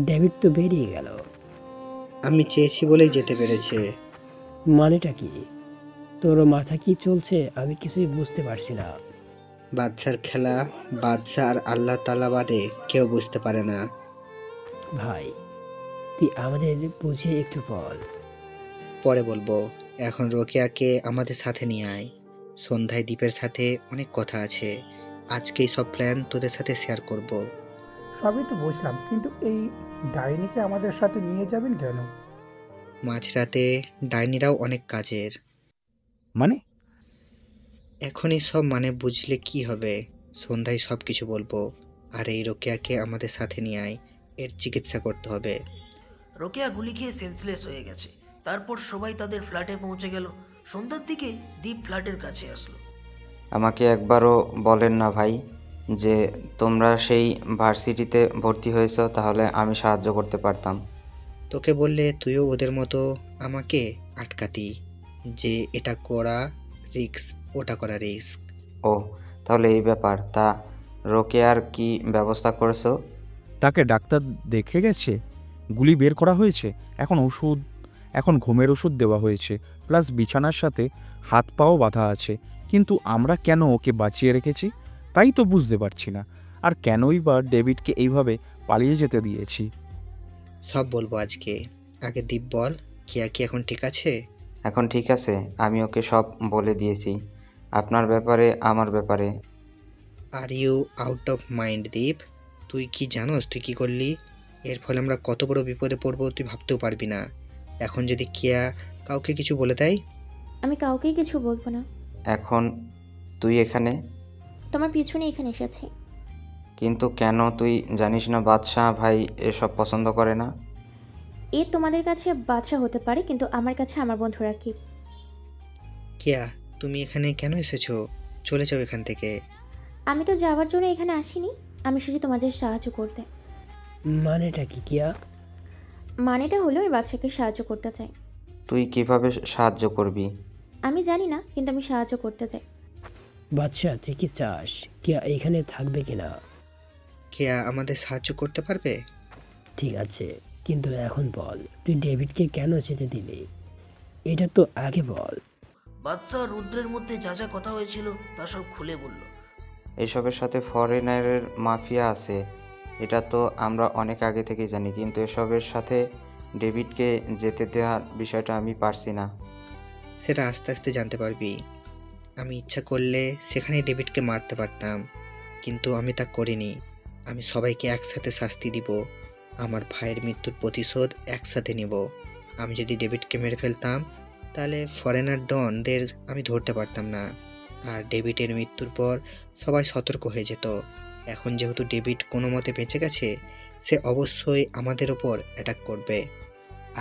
ডেভিড তো বেরিয়ে গেল। আমি চেয়েছি বলেই যেতে পেরেছে। মানেটা কি? তোর মাথা কি চলছে? আমি কিছুই বুঝতে পারছি না। বাদশার খেলা বাদশা আর আল্লাহ তাআলা বাদে কেউ বুঝতে পারে না। ভাই তুই আমাদের বুঝিয়ে একটু বল। পরে বলবো, এখন রোকেয়াকে আমাদের সাথে নিয়ে আয়। সন্ধ্যায় দ্বীপের সাথে অনেক কথা আছে, আজকেই সব প্ল্যান তোদের সাথে শেয়ার করব। সবই তো বুঝলাম, কিন্তু এই ডাইনিকে আমাদের সাথে নিয়ে যাবেন কেন? মাঝরাতে ডাইনিরাও অনেক কাজের। মানে? এখনই সব মানে বুঝলে কি হবে? সন্ধ্যায় সব কিছু বলবো। আর এই রোকেয়াকে আমাদের সাথে নিয়ে আয়, এর চিকিৎসা করতে হবে। রোকেয়া গুলি খেয়ে সেন্সলেস হয়ে গেছে। তারপর সবাই তাদের ফ্ল্যাটে পৌঁছে গেল। সন্ধ্যার দিকে দীপ ফ্ল্যাটের কাছে আসলো। আমাকে একবারও বলেন না ভাই যে তোমরা সেই ভার্সিটিতে ভর্তি হয়েছ, তাহলে আমি সাহায্য করতে পারতাম। তোকে বললে তুইও ওদের মতো আমাকে আটকাতি যে এটা করা রিস্ক, ওটা করা রিস্ক। ও তাহলে এই ব্যাপার। তা রোকেয়ার কি ব্যবস্থা করেছো? তাকে ডাক্তার দেখে গেছে, গুলি বের করা হয়েছে, এখন ঘুমের ওষুধ দেওয়া হয়েছে, প্লাস বিছানার সাথে হাত পাও বাঁধা আছে। কিন্তু আমরা কেন ওকে বাঁচিয়ে রেখেছি তাই তো বুঝতে পারছি না। আর কেনই বা ডেভিডকে এইভাবে পালিয়ে যেতে দিয়েছি। সব বলবো আজকে। আগে দীপ বল, কিয়া কি এখন ঠিক আছে? এখন ঠিক আছে, আমি ওকে সব বলে দিয়েছি, আপনার ব্যাপারে, আমার ব্যাপারে। Are you out of mind Deep? তুই কি জানোস তুই কি করলি? এর ফলে আমরা কত বড় বিপদে পড়বো তুই ভাবতেও পারবি না। এখন যদি কিয়া কাউকে কিছু বলে দেয়? আমি কাউকেই কিছু বলবো না। এখন তুই এখানে? তোমার পিছনে এখানে এসেছি। কিন্তু কেন? তুই জানিস না বাদশাহ ভাই এসব পছন্দ করে না? এ তোমাদের কাছে বাচ্চা হতে পারে, কিন্তু আমার কাছে আমার বন্ধুরা কি। কিয়া তুমি এখানে কেন এসেছো? চলে যাও এখান থেকে। আমি তো যাওয়ার জন্য এখানে আসিনি, আমি এসেছি তোমাদের সাহায্য করতে। মানেটা কি কিয়া? মানেটা হলো এই বাচ্চাকে সাহায্য করতে চাই। তুই কিভাবে সাহায্য করবি? আমি জানি না, কিন্তু আমি সাহায্য করতে চাই। বাচ্চা তুই কি চাস কিয়া এইখানে থাকবে কিনা? কিয়া আমাদের সাহায্য করতে পারবে? ঠিক আছে, কিন্তু এখন বল তুই ডেভিডকে কেন যেতে দিলি? এটা তো আগে বল। বাদশা রুদ্রের মধ্যে যা যা কথা হয়েছিল তা সব খুলে বলল। এসবের সাথে ফরেনারের মাফিয়া আছে, এটা তো আমরা অনেক আগে থেকেই জানি, কিন্তু এসবের সাথে ডেভিডকে যেতে দেওয়ার বিষয়টা আমি পারছি না। সেটা আস্তে আস্তে জানতে পারবি। আমি ইচ্ছা করলে সেখানে ডেভিডকে মারতে পারতাম, কিন্তু আমি তা করিনি। আমি সবাইকে একসাথে শাস্তি দিব, আমার ভাইয়ের মৃত্যুর প্রতিশোধ একসাথে নেব। আমি যদি ডেভিডকে মেরে ফেলতাম তাহলে ফরেনার ডনদের আমি ধরতে পারতাম না, আর ডেভিডের মৃত্যুর পর সবাই সতর্ক হয়ে যেত। এখন যেহেতু ডেভিড কোনো মতে বেঁচে গেছে, সে অবশ্যই আমাদের ওপর অ্যাটাক করবে,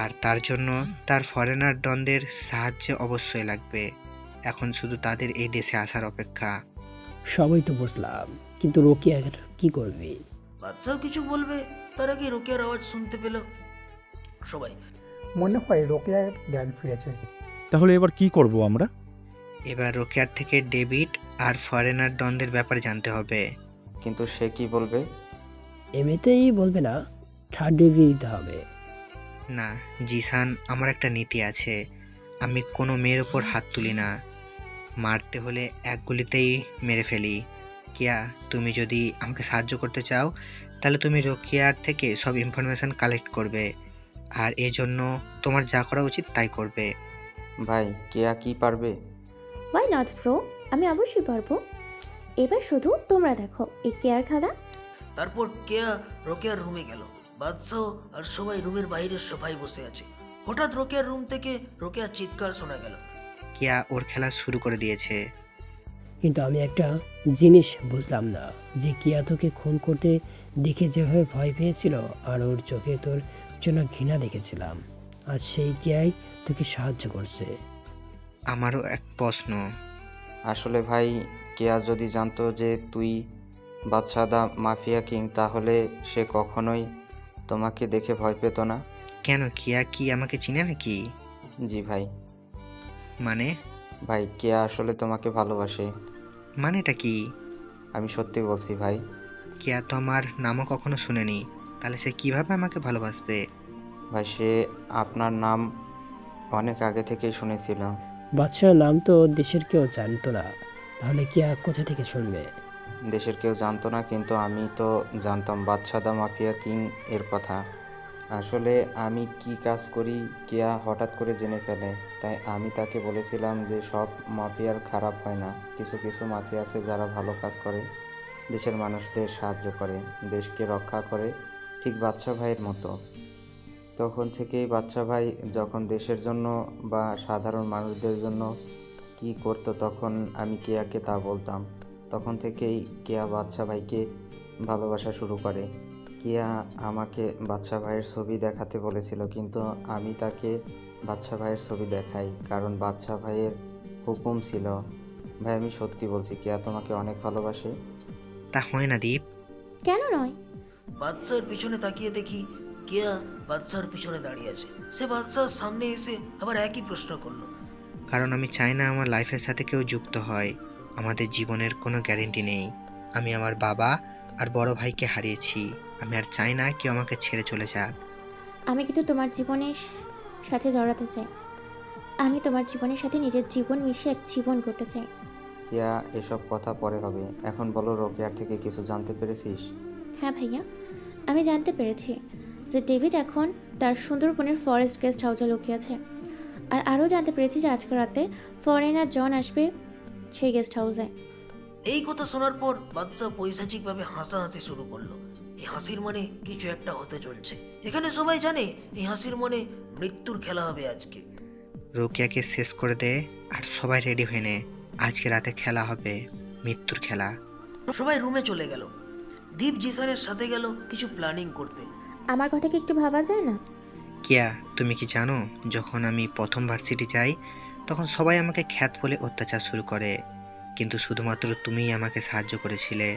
আর তার জন্য তার ফরেনার ডনদের সাহায্য অবশ্যই লাগবে। এখন শুধু তাদের এই দেশে আসার অপেক্ষা। সবাই তো বুঝলাম, কিন্তু রোকেয়া কি করবে? বাদশাহ কিছু বলবে তার আগে রোকেয়ার আওয়াজ শুনতে পেল সবাই। মনে হয় রোকেয়ার জ্ঞান ফিরেছে। তাহলে এবার কি করব আমরা? এবার রোকেয়ার থেকে ডেভিড আর ফরেনার ডনদের ব্যাপারে জানতে হবে। কিন্তু সে কি বলবে? এমনিতেই বলবে না, থার্ড ডিগ্রি দিতে হবে। না জিসান, আমার একটা নীতি আছে, আমি কোনো মেয়ের ওপর হাত তুলি না। মারতে হলে এক গুলিতেই মেরে ফেলি। কিয়া, তুমি যদি আমাকে সাহায্য করতে চাও তাহলে তুমি রোকেয়ার থেকে সব ইনফরমেশন কালেক্ট করবে, আর এই জন্য তোমার যা করা উচিত তাই করবে। ভাই কেয়া কি পারবে? ওয়াই নট ব্রো, আমি অবশ্যই পারবো। এবার শুধু তোমরা দেখো এই কেয়ার খেলা। তারপর কেয়া রোকেয়ার রুমে গেল। বাদশাহ আর সবাই রুমের বাইরের সোফায় বসে আছে। হঠাৎ রোকেয়ার রুম থেকে রোকেয়ার চিৎকার শোনা গেল। কিয়া ওর খেলা শুরু করে দিয়েছে। কিন্তু আমি একটা জিনিস বুঝলাম না, যে কিয়া তোকে খুন করতে দেখে যেভাবে ভয় পেয়েছিল আর ওর চোখে তোর জন্য ঘৃণা দেখেছিলাম, আর সেই কিয়াই তোকে সাহায্য করছে। আমারও এক প্রশ্ন। আসলে ভাই, কেয়া যদি জানতো যে তুই বাদশাহ দা মাফিয়া কিং, তাহলে সে কখনোই তোমাকে দেখে ভয় পেত না। কেন, কিয়া কি আমাকে চিনে নাকি? জি ভাই। মানে? ভাই কেয়া আসলে তোমাকে ভালোবাসে। মানেটা কি? আমি সত্যি বলছি ভাই। কিয়া তো আমার নামও কখনো শুনেনি, তাহলে সে কিভাবে আমাকে ভালোবাসবে? ভাই সে আপনার নাম অনেক আগে থেকেই শুনেছিল। বাদশাহ নাম তো দেশের কেউ জানতো না, তাহলে কিয়া কোথা থেকে শুনবে? দেশের কেউ জানতো না, কিন্তু আমি তো জানতাম বাদশাহ দা মাফিয়া কিং এর কথা। আসলে আমি কি কাজ করি কেয়া হঠাৎ করে জেনে ফেলে, তাই আমি তাকে বলেছিলাম যে সব মাফিয়ার খারাপ হয় না, কিছু কিছু মাফিয়া আছে যারা ভালো কাজ করে, দেশের মানুষদের সাহায্য করে, দেশকে রক্ষা করে, ঠিক বাদশা ভাইয়ের মতো। তখন থেকেই বাদশা ভাই যখন দেশের জন্য বা সাধারণ মানুষদের জন্য কি করতো, তখন আমি কেয়াকে তা বলতাম। তখন থেকেই কেয়া বাদশা ভাইকে ভালোবাসা শুরু করে। কেয়া আমাকে বাদশা ভাইয়ের ছবি দেখাতে বলেছিল, কিন্তু আমি তাকে বাদশা ভাইয়ের ছবি দেখাই, কারণ বাদশা ভাইয়ের হুকুম ছিল। ভাই আমি সত্যি বলছি, কেয়া তোমাকে অনেক ভালোবাসে। তা হয় না দীপ? কেন নয়? বাদশাহের পিছনে তাকিয়ে দেখি কেয়া বাদশাহর পিছনে দাঁড়িয়ে আছে। সে বাদশাহর সামনে এসে আবার একই প্রশ্ন করলো। কারণ আমি চাই না আমার লাইফের সাথে কেউ যুক্ত হয়। আমাদের জীবনের কোনো গ্যারেন্টি নেই। আমি আমার বাবা আর বড় ভাইকে হারিয়েছি, আমি আর চাই না কেউ আমাকে ছেড়ে চলে যাক। আমি কিন্তু তোমার জীবনের সাথে জড়াতে চাই। আমি তোমার জীবনের সাথে নিজের জীবন মিশিয়ে এক জীবন করতে চাই। কেয়া এসব কথা পরে হবে, এখন বলো রোকেয়ার থেকে কিছু জানতে পেরেছিস? হ্যাঁ ভাইয়া, আমি জানতে পেরেছি যে ডেভিড এখন তার সুন্দরবনের ফরেস্ট গেস্ট হাউসে লুকিয়ে আছে। আর আরও জানতে পেরেছি যে আজকে রাতে ফরেনার জন আসবে সেই গেস্ট হাউসে। এই কথা শোনার পর বাদশাহ পৈশাচিকভাবে হাসাহাসি শুরু করলো। এই হাসির মানে কিছু একটা হতে চলছে। এখানে সবাই জানে এই হাসির মনে মৃত্যুর খেলা হবে আজকে। রোকেয়াকে শেষ করে দে আর সবাই রেডি হয়ে নে, আজকে রাতে খেলা হবে, মৃত্যুর খেলা। সবাই রুমে চলে গেল। দীপ জিসানের সাথে গেল কিছু প্ল্যানিং করতে। আমার কথা কি একটু ভাবা যায় না? কিয়া, তুমি কি জানো যখন আমি প্রথম ভার্সিটি যাই তখন সবাই আমাকে খ্যাত বলে অত্যাচার শুরু করে, কিন্তু শুধুমাত্র তুমিই আমাকে সাহায্য করেছিলে।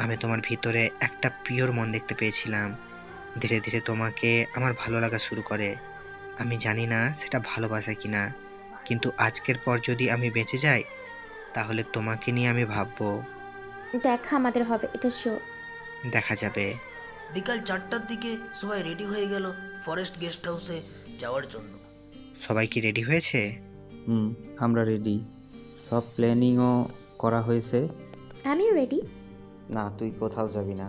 আমি তোমার ভিতরে একটা পিওর মন দেখতে পেয়েছিলাম। ধীরে ধীরে তোমাকে আমার ভালো লাগা শুরু করে। আমি জানি না সেটা ভালোবাসা কিনা, কিন্তু আজকের পর যদি আমি বেঁচে যাই তাহলে তোমাকে নিয়ে আমি ভাববো। দেখা আমাদের হবে, এটা শিওর। দেখা যাবে। বিকাল 4টার দিকে সবাই রেডি হয়ে গেল ফরেস্ট গেস্ট হাউসে যাওয়ার জন্য। সবাই কি রেডি হয়েছে? আমরা রেডি, সব প্ল্যানিংও করা হয়েছে। আমিও রেডি। না, তুই কোথাও যাবি না।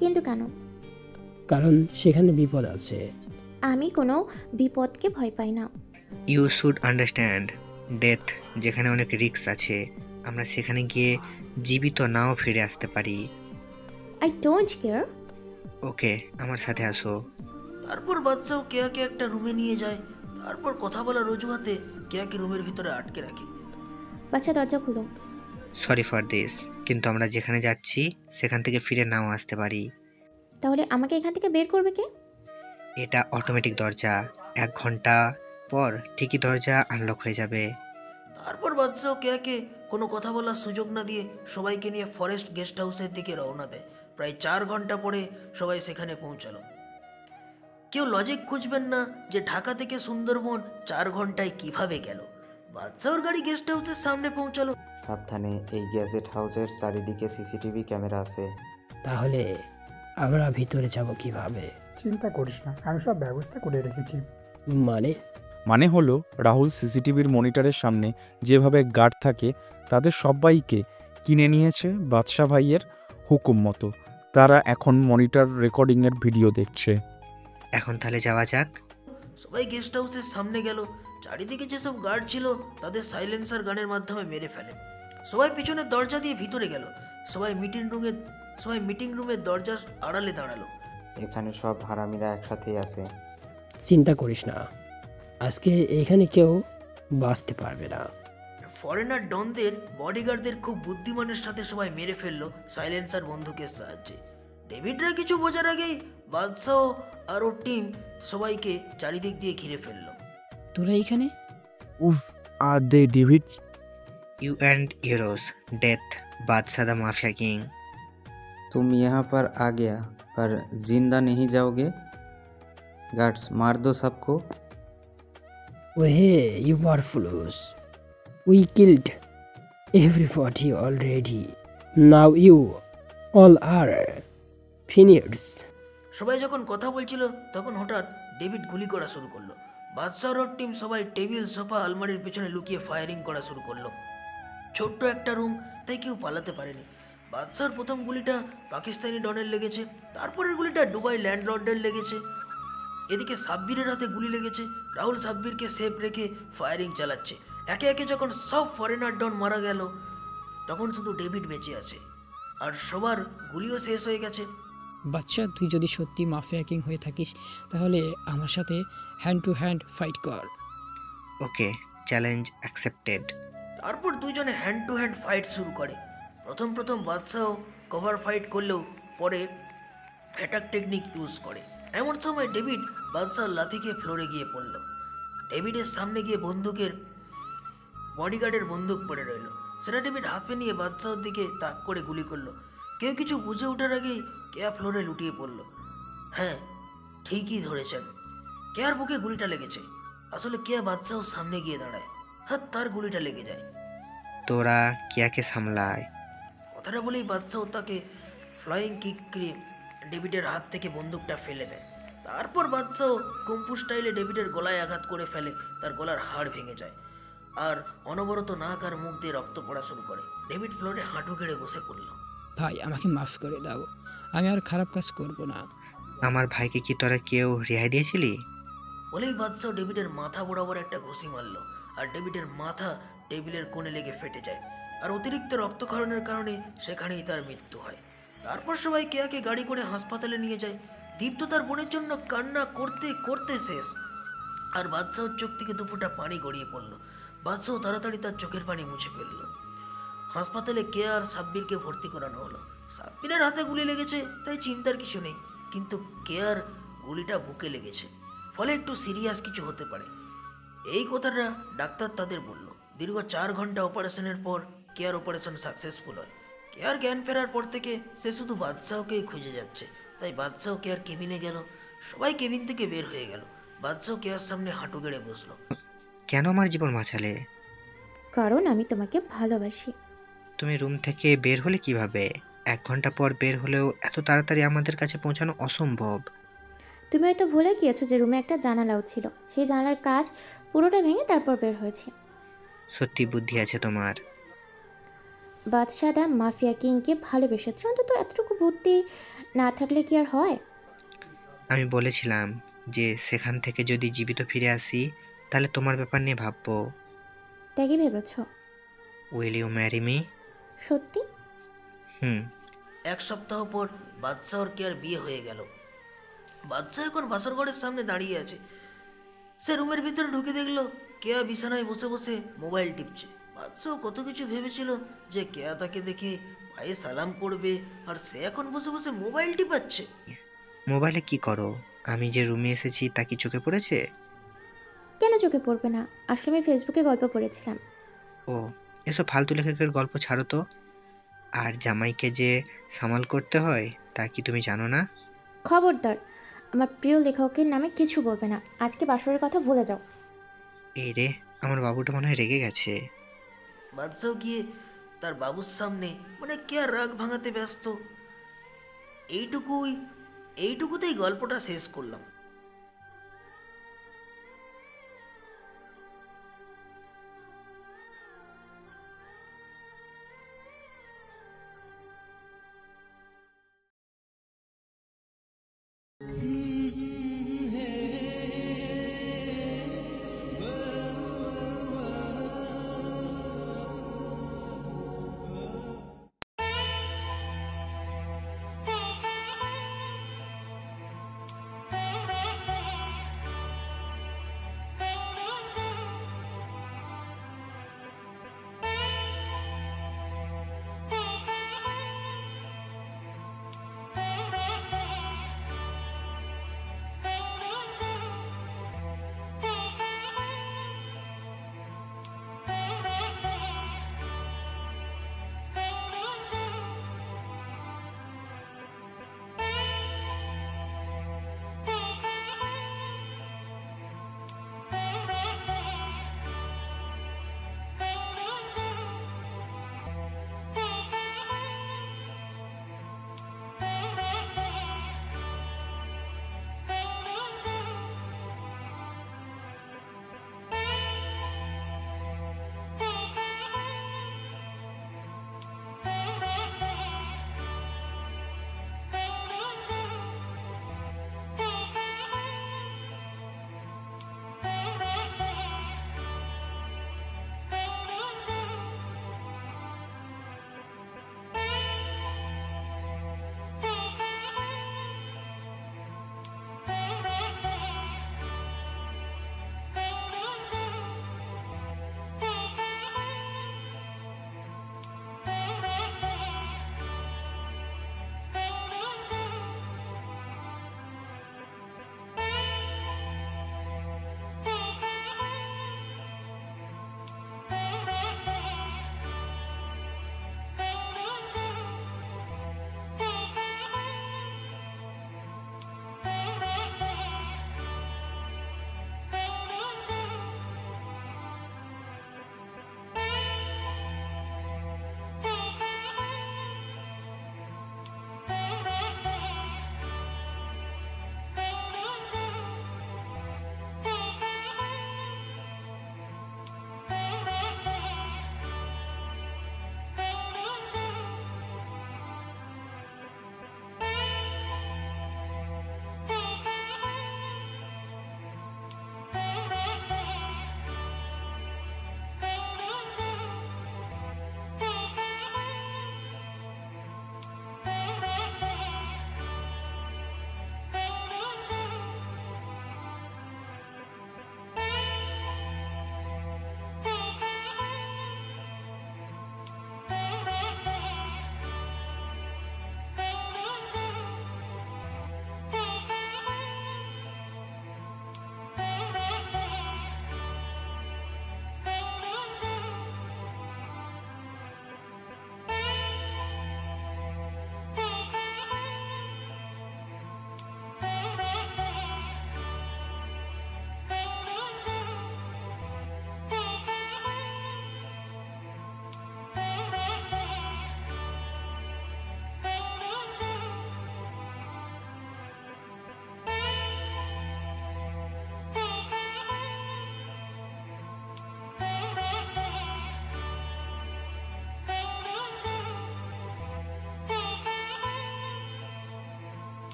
কিন্তু কেন? কারণ সেখানে বিপদ আছে। আমি কোনো বিপদকে ভয় পাই না। ইউ শুড আন্ডারস্ট্যান্ড, ডেথ যেখানে অনেক রিস্ক আছে, আমরা সেখানে গিয়ে জীবিত নাও ফিরে আসতে পারি। I don't care. ওকে, আমার সাথে আসো। তারপর বাদশাহ কেয়াকে একটা রুমে নিয়ে যায়। তারপর কথা বলার অজুহাতে কেয়াকে রুমের ভিতরে আটকে রাখে। বাচ্চা দরজা খুলো। সরি ফর দিস, কিন্তু আমরা যেখানে যাচ্ছি সেখান থেকে ফিরে নাও আসতে পারি। তাহলে আমাকে এখান থেকে বের করবে কে? এটা অটোমেটিক দরজা, 1 ঘন্টা পর ঠিকই দরজা আনলক হয়ে যাবে। তারপর বাদশাহ কেয়াকে কোনো কথা বলার সুযোগ না দিয়ে সবাইকে নিয়ে ফরেস্ট গেস্ট হাউসের দিকে রওনা দেয়। প্রায় 4 ঘন্টা পরে সবাই সেখানে পৌঁছালো। কেউ লজিক খুঁজবেন না যে ঢাকা থেকে সুন্দরবন 4 ঘন্টায় কিভাবে গেল। বাদশাহর গাড়ি গেস্ট হাউসের সামনে পৌঁছালো। সাবধানে, এই গেজেট হাউসের চারিদিকে সিসিটিভি ক্যামেরা আছে। তাহলে আমরা ভিতরে যাব কিভাবে? চিন্তা করিস না, আমি সব ব্যবস্থা করে রেখেছি। মানে হলো রাহুল সিসিটিভির মনিটরের সামনে যেভাবে গার্ড থাকে তাদের সবাইকে কিনে নিয়েছে বাদশা ভাইয়ের হুকুম মতো। তারা এখন মনিটর রেকর্ডিংয়ের ভিডিও দেখছে। এখন তাহলে যাওয়া যাক। সবাই গেস্ট হাউসের সামনে গেল। চারিদিকে যেসব গার্ড ছিল তাদের সাইলেন্সার গানের মাধ্যমে মেরে ফেলে। সবাই পিছনের দরজা দিয়ে ভিতরে গেল। সবাই মিটিং রুমের দরজার আড়ালে দাঁড়ালো। এখানে সব হারামিরা একসাথেই আছে। চিন্তা করিস না, আজকে এখানে কেউ বাঁচতে পারবে না। ফরেনার ডনদের বডিগার্ডদের খুব বুদ্ধিমানের সাথে সবাই মেরে ফেললো সাইলেন্সার বন্দুকের সাহায্যে। ডেভিডরা কিছু বোঝার আগেই বাদশাহ আর ওর টিম সবাইকে চারিদিক দিয়ে ঘিরে ফেললো। তোরা এখানে? উফ, আর দে David. You and yours death Badshah the mafia king. तुम यहाँ पर आ गया पर जिंदा नहीं जाओगे। गार्ड्स मार दो सबको। Hey, you are fools. We killed everybody already. Now you all are finished. সবাই যখন কথা বলছিল তখন হঠাৎ ডেভিড গুলি করা শুরু করলো। বাদশাহর টিম সবাই টেবিল, সোফা, আলমারির পেছনে লুকিয়ে ফায়ারিং করা শুরু করলো। ছোট্ট একটা রুম, তাই কেউ পালাতে পারেনি। বাদশাহর প্রথম গুলিটা পাকিস্তানি ডনের লেগেছে, তারপরের গুলিটা দুবাই ল্যান্ডলর্ডের লেগেছে। এদিকে সাব্বিরের হাতে গুলি লেগেছে। রাহুল সাব্বিরকে সেফ রেখে ফায়ারিং চালাচ্ছে। একে একে যখন সব ফরেনার ডন মারা গেল তখন শুধু ডেভিড বেঁচে আছে, আর সবার গুলিও শেষ হয়ে গেছে। বাচ্চা, তুই যদি সত্যি মাফিয়া কিং হয়ে থাকিস তাহলে আমার সাথে হ্যান্ড টু হ্যান্ড ফাইট কর। ওকে, চ্যালেঞ্জ অ্যাকসেপ্টেড। তারপর দুজনে হ্যান্ড টু হ্যান্ড ফাইট শুরু করে। প্রথম বাদশাহ কভার ফাইট করলেও পরে অ্যাটাক টেকনিক ইউজ করে। এমন সময় ডেভিড বাদশাহর লাথিকে ফ্লোরে গিয়ে পড়ল। ডেভিডের সামনে গিয়ে বডিগার্ডের বন্দুক পড়ে রইল। সেটা ডেভিড হাতে নিয়ে বাদশাহর দিকে তাক করে গুলি করলো। কেউ কিছু বুঝে ওঠার আগেই কেয়া ফ্লোরে লুটিয়ে পড়ল। হ্যাঁ, ঠিকই ধরেছেন, কেয়ার বুকে গুলিটা লেগেছে। আসলে কেয়া বাদশাহর সামনে গিয়ে দাঁড়ায়, হাত তার গুলিটা লেগে যায়। তোরা কেয়াকে সামলায়। কথাটা বলেই বাদশাহ তাকে ফ্লাইং কিক করে ডেভিডের হাত থেকে বন্দুকটা ফেলে দেয়। তারপর বাদশাহ কুম্ফু স্টাইলে ডেভিডের গলায় আঘাত করে ফেলে। তার গলার হাড় ভেঙে যায় আর অনবরত নাক আর মুখ দিয়ে রক্ত পড়া শুরু করে। ডেভিড ফ্লোরে হাঁটু গেড়ে বসে পড়ল। ভাই, আমাকে মাফ করে দাও, আমি আর খারাপ কাজ করব না। আমার ভাইকে কি তোরা কেউ রেহাই দিয়েছিলি? বলেই বাদশাহ ডেভিডের মাথা বরাবর একটা ঘুষি মারল, আর ডেভিডের মাথা টেবিলের কোণে লেগে ফেটে যায়। আর অতিরিক্ত রক্তক্ষরণের কারণে সেখানেই তার মৃত্যু হয়। তারপর সবাই কেয়াকে গাড়ি করে হাসপাতালে নিয়ে যায়। দীপ্ত তার বোনের জন্য কান্না করতে করতে শেষ, আর বাদশাহর চোখ থেকে দুফোঁটা পানি গড়িয়ে পড়ল। বাদশাহ তাড়াতাড়ি তার চোখের পানি মুছে ফেলল। হাসপাতালে কেয়া আর সাব্বিরকে ভর্তি করানো হলো। সাব্বিরের হাতে গুলি লেগেছে, তাই চিন্তার কিছু নেই, কিন্তু কেয়ার গুলিটা বুকে লেগেছে, ফলে একটু সিরিয়াস কিছু হতে পারে। এই কথাটা ডাক্তার তাদের বলল। দীর্ঘ 4 ঘন্টা অপারেশনের পর কেয়ার অপারেশন সাকসেসফুল হয়। কেয়ার জ্ঞান ফেরার পর থেকে সে শুধু বাদশাহকেই খুঁজে যাচ্ছে, তাই বাদশাহ কেয়ার কেবিনে গেল। সবাই কেবিন থেকে বের হয়ে গেল। বাদশাহ কেয়ার সামনে হাঁটু গেড়ে বসলো। কেন আমার জীবন বাঁচালে? কারণ আমি তোমাকে ভালোবাসি। তুমি রুম থেকে বের হলে কিভাবে? 1 ঘন্টা পর বের হলেও এত তাড়াতাড়ি আমাদের কাছে পৌঁছানো অসম্ভব। তুমি হয়তো ভুলে গিয়েছো যে রুমে একটা জানালাও ছিল। সেই জানালার কাজ পুরোটা ভেঙে তারপর বের হয়েছে। সত্যি বুদ্ধি আছে তোমার। বাদশাহ দা মাফিয়া কিংকে ভালোবেসেছে, অন্তত এতটুকু বুদ্ধি না থাকলে কি আর হয়? আমি বলেছিলাম যে সেখান থেকে যদি জীবিত ফিরে আসি তাহলে তোমার ব্যাপার নিয়ে ভাববো। তাই কি ভেবেছো? Will you marry me? সত্যি? 1 সপ্তাহ পর বাদশাহর কেয়ার বিয়ে হয়ে গেল। বাদশাহ এখন বাসর ঘরের সামনে দাঁড়িয়ে আছে। সে রুমের ভিতরে ঢুকে দেখলো কেয়া বিছানায় বসে বসে মোবাইল টিপছে। বাদশাহ কত কিছু ভেবেছিল যে কেয়া তাকে দেখে ভাই সালাম করবে, আর সে এখন বসে বসে মোবাইল টিপাচ্ছে। মোবাইলে কি করো? আমি যে রুমে এসেছি তা কি চোখে পড়েছে? কেন চোখে পড়বে না? আসলে আমি ফেসবুকে গল্প পড়েছিলাম। ও, এসব ফালতু লেখকের গল্প ছাড়ো তো। আর জামাইকে যে সামাল করতে হয় তা কি তুমি জানো না? খবরদার, আমার প্রিয় লেখকের নামে কিছু বলবে না। আজকে বাসরের কথা ভুলে যাও। এই রে, আমার বাবুটা মনে হয় রেগে গেছে। বাদশাহ গিয়ে তার বাবুর সামনে কেয়ার রাগ ভাঙাতে ব্যস্ত। এইটুকুতেই গল্পটা শেষ করলাম।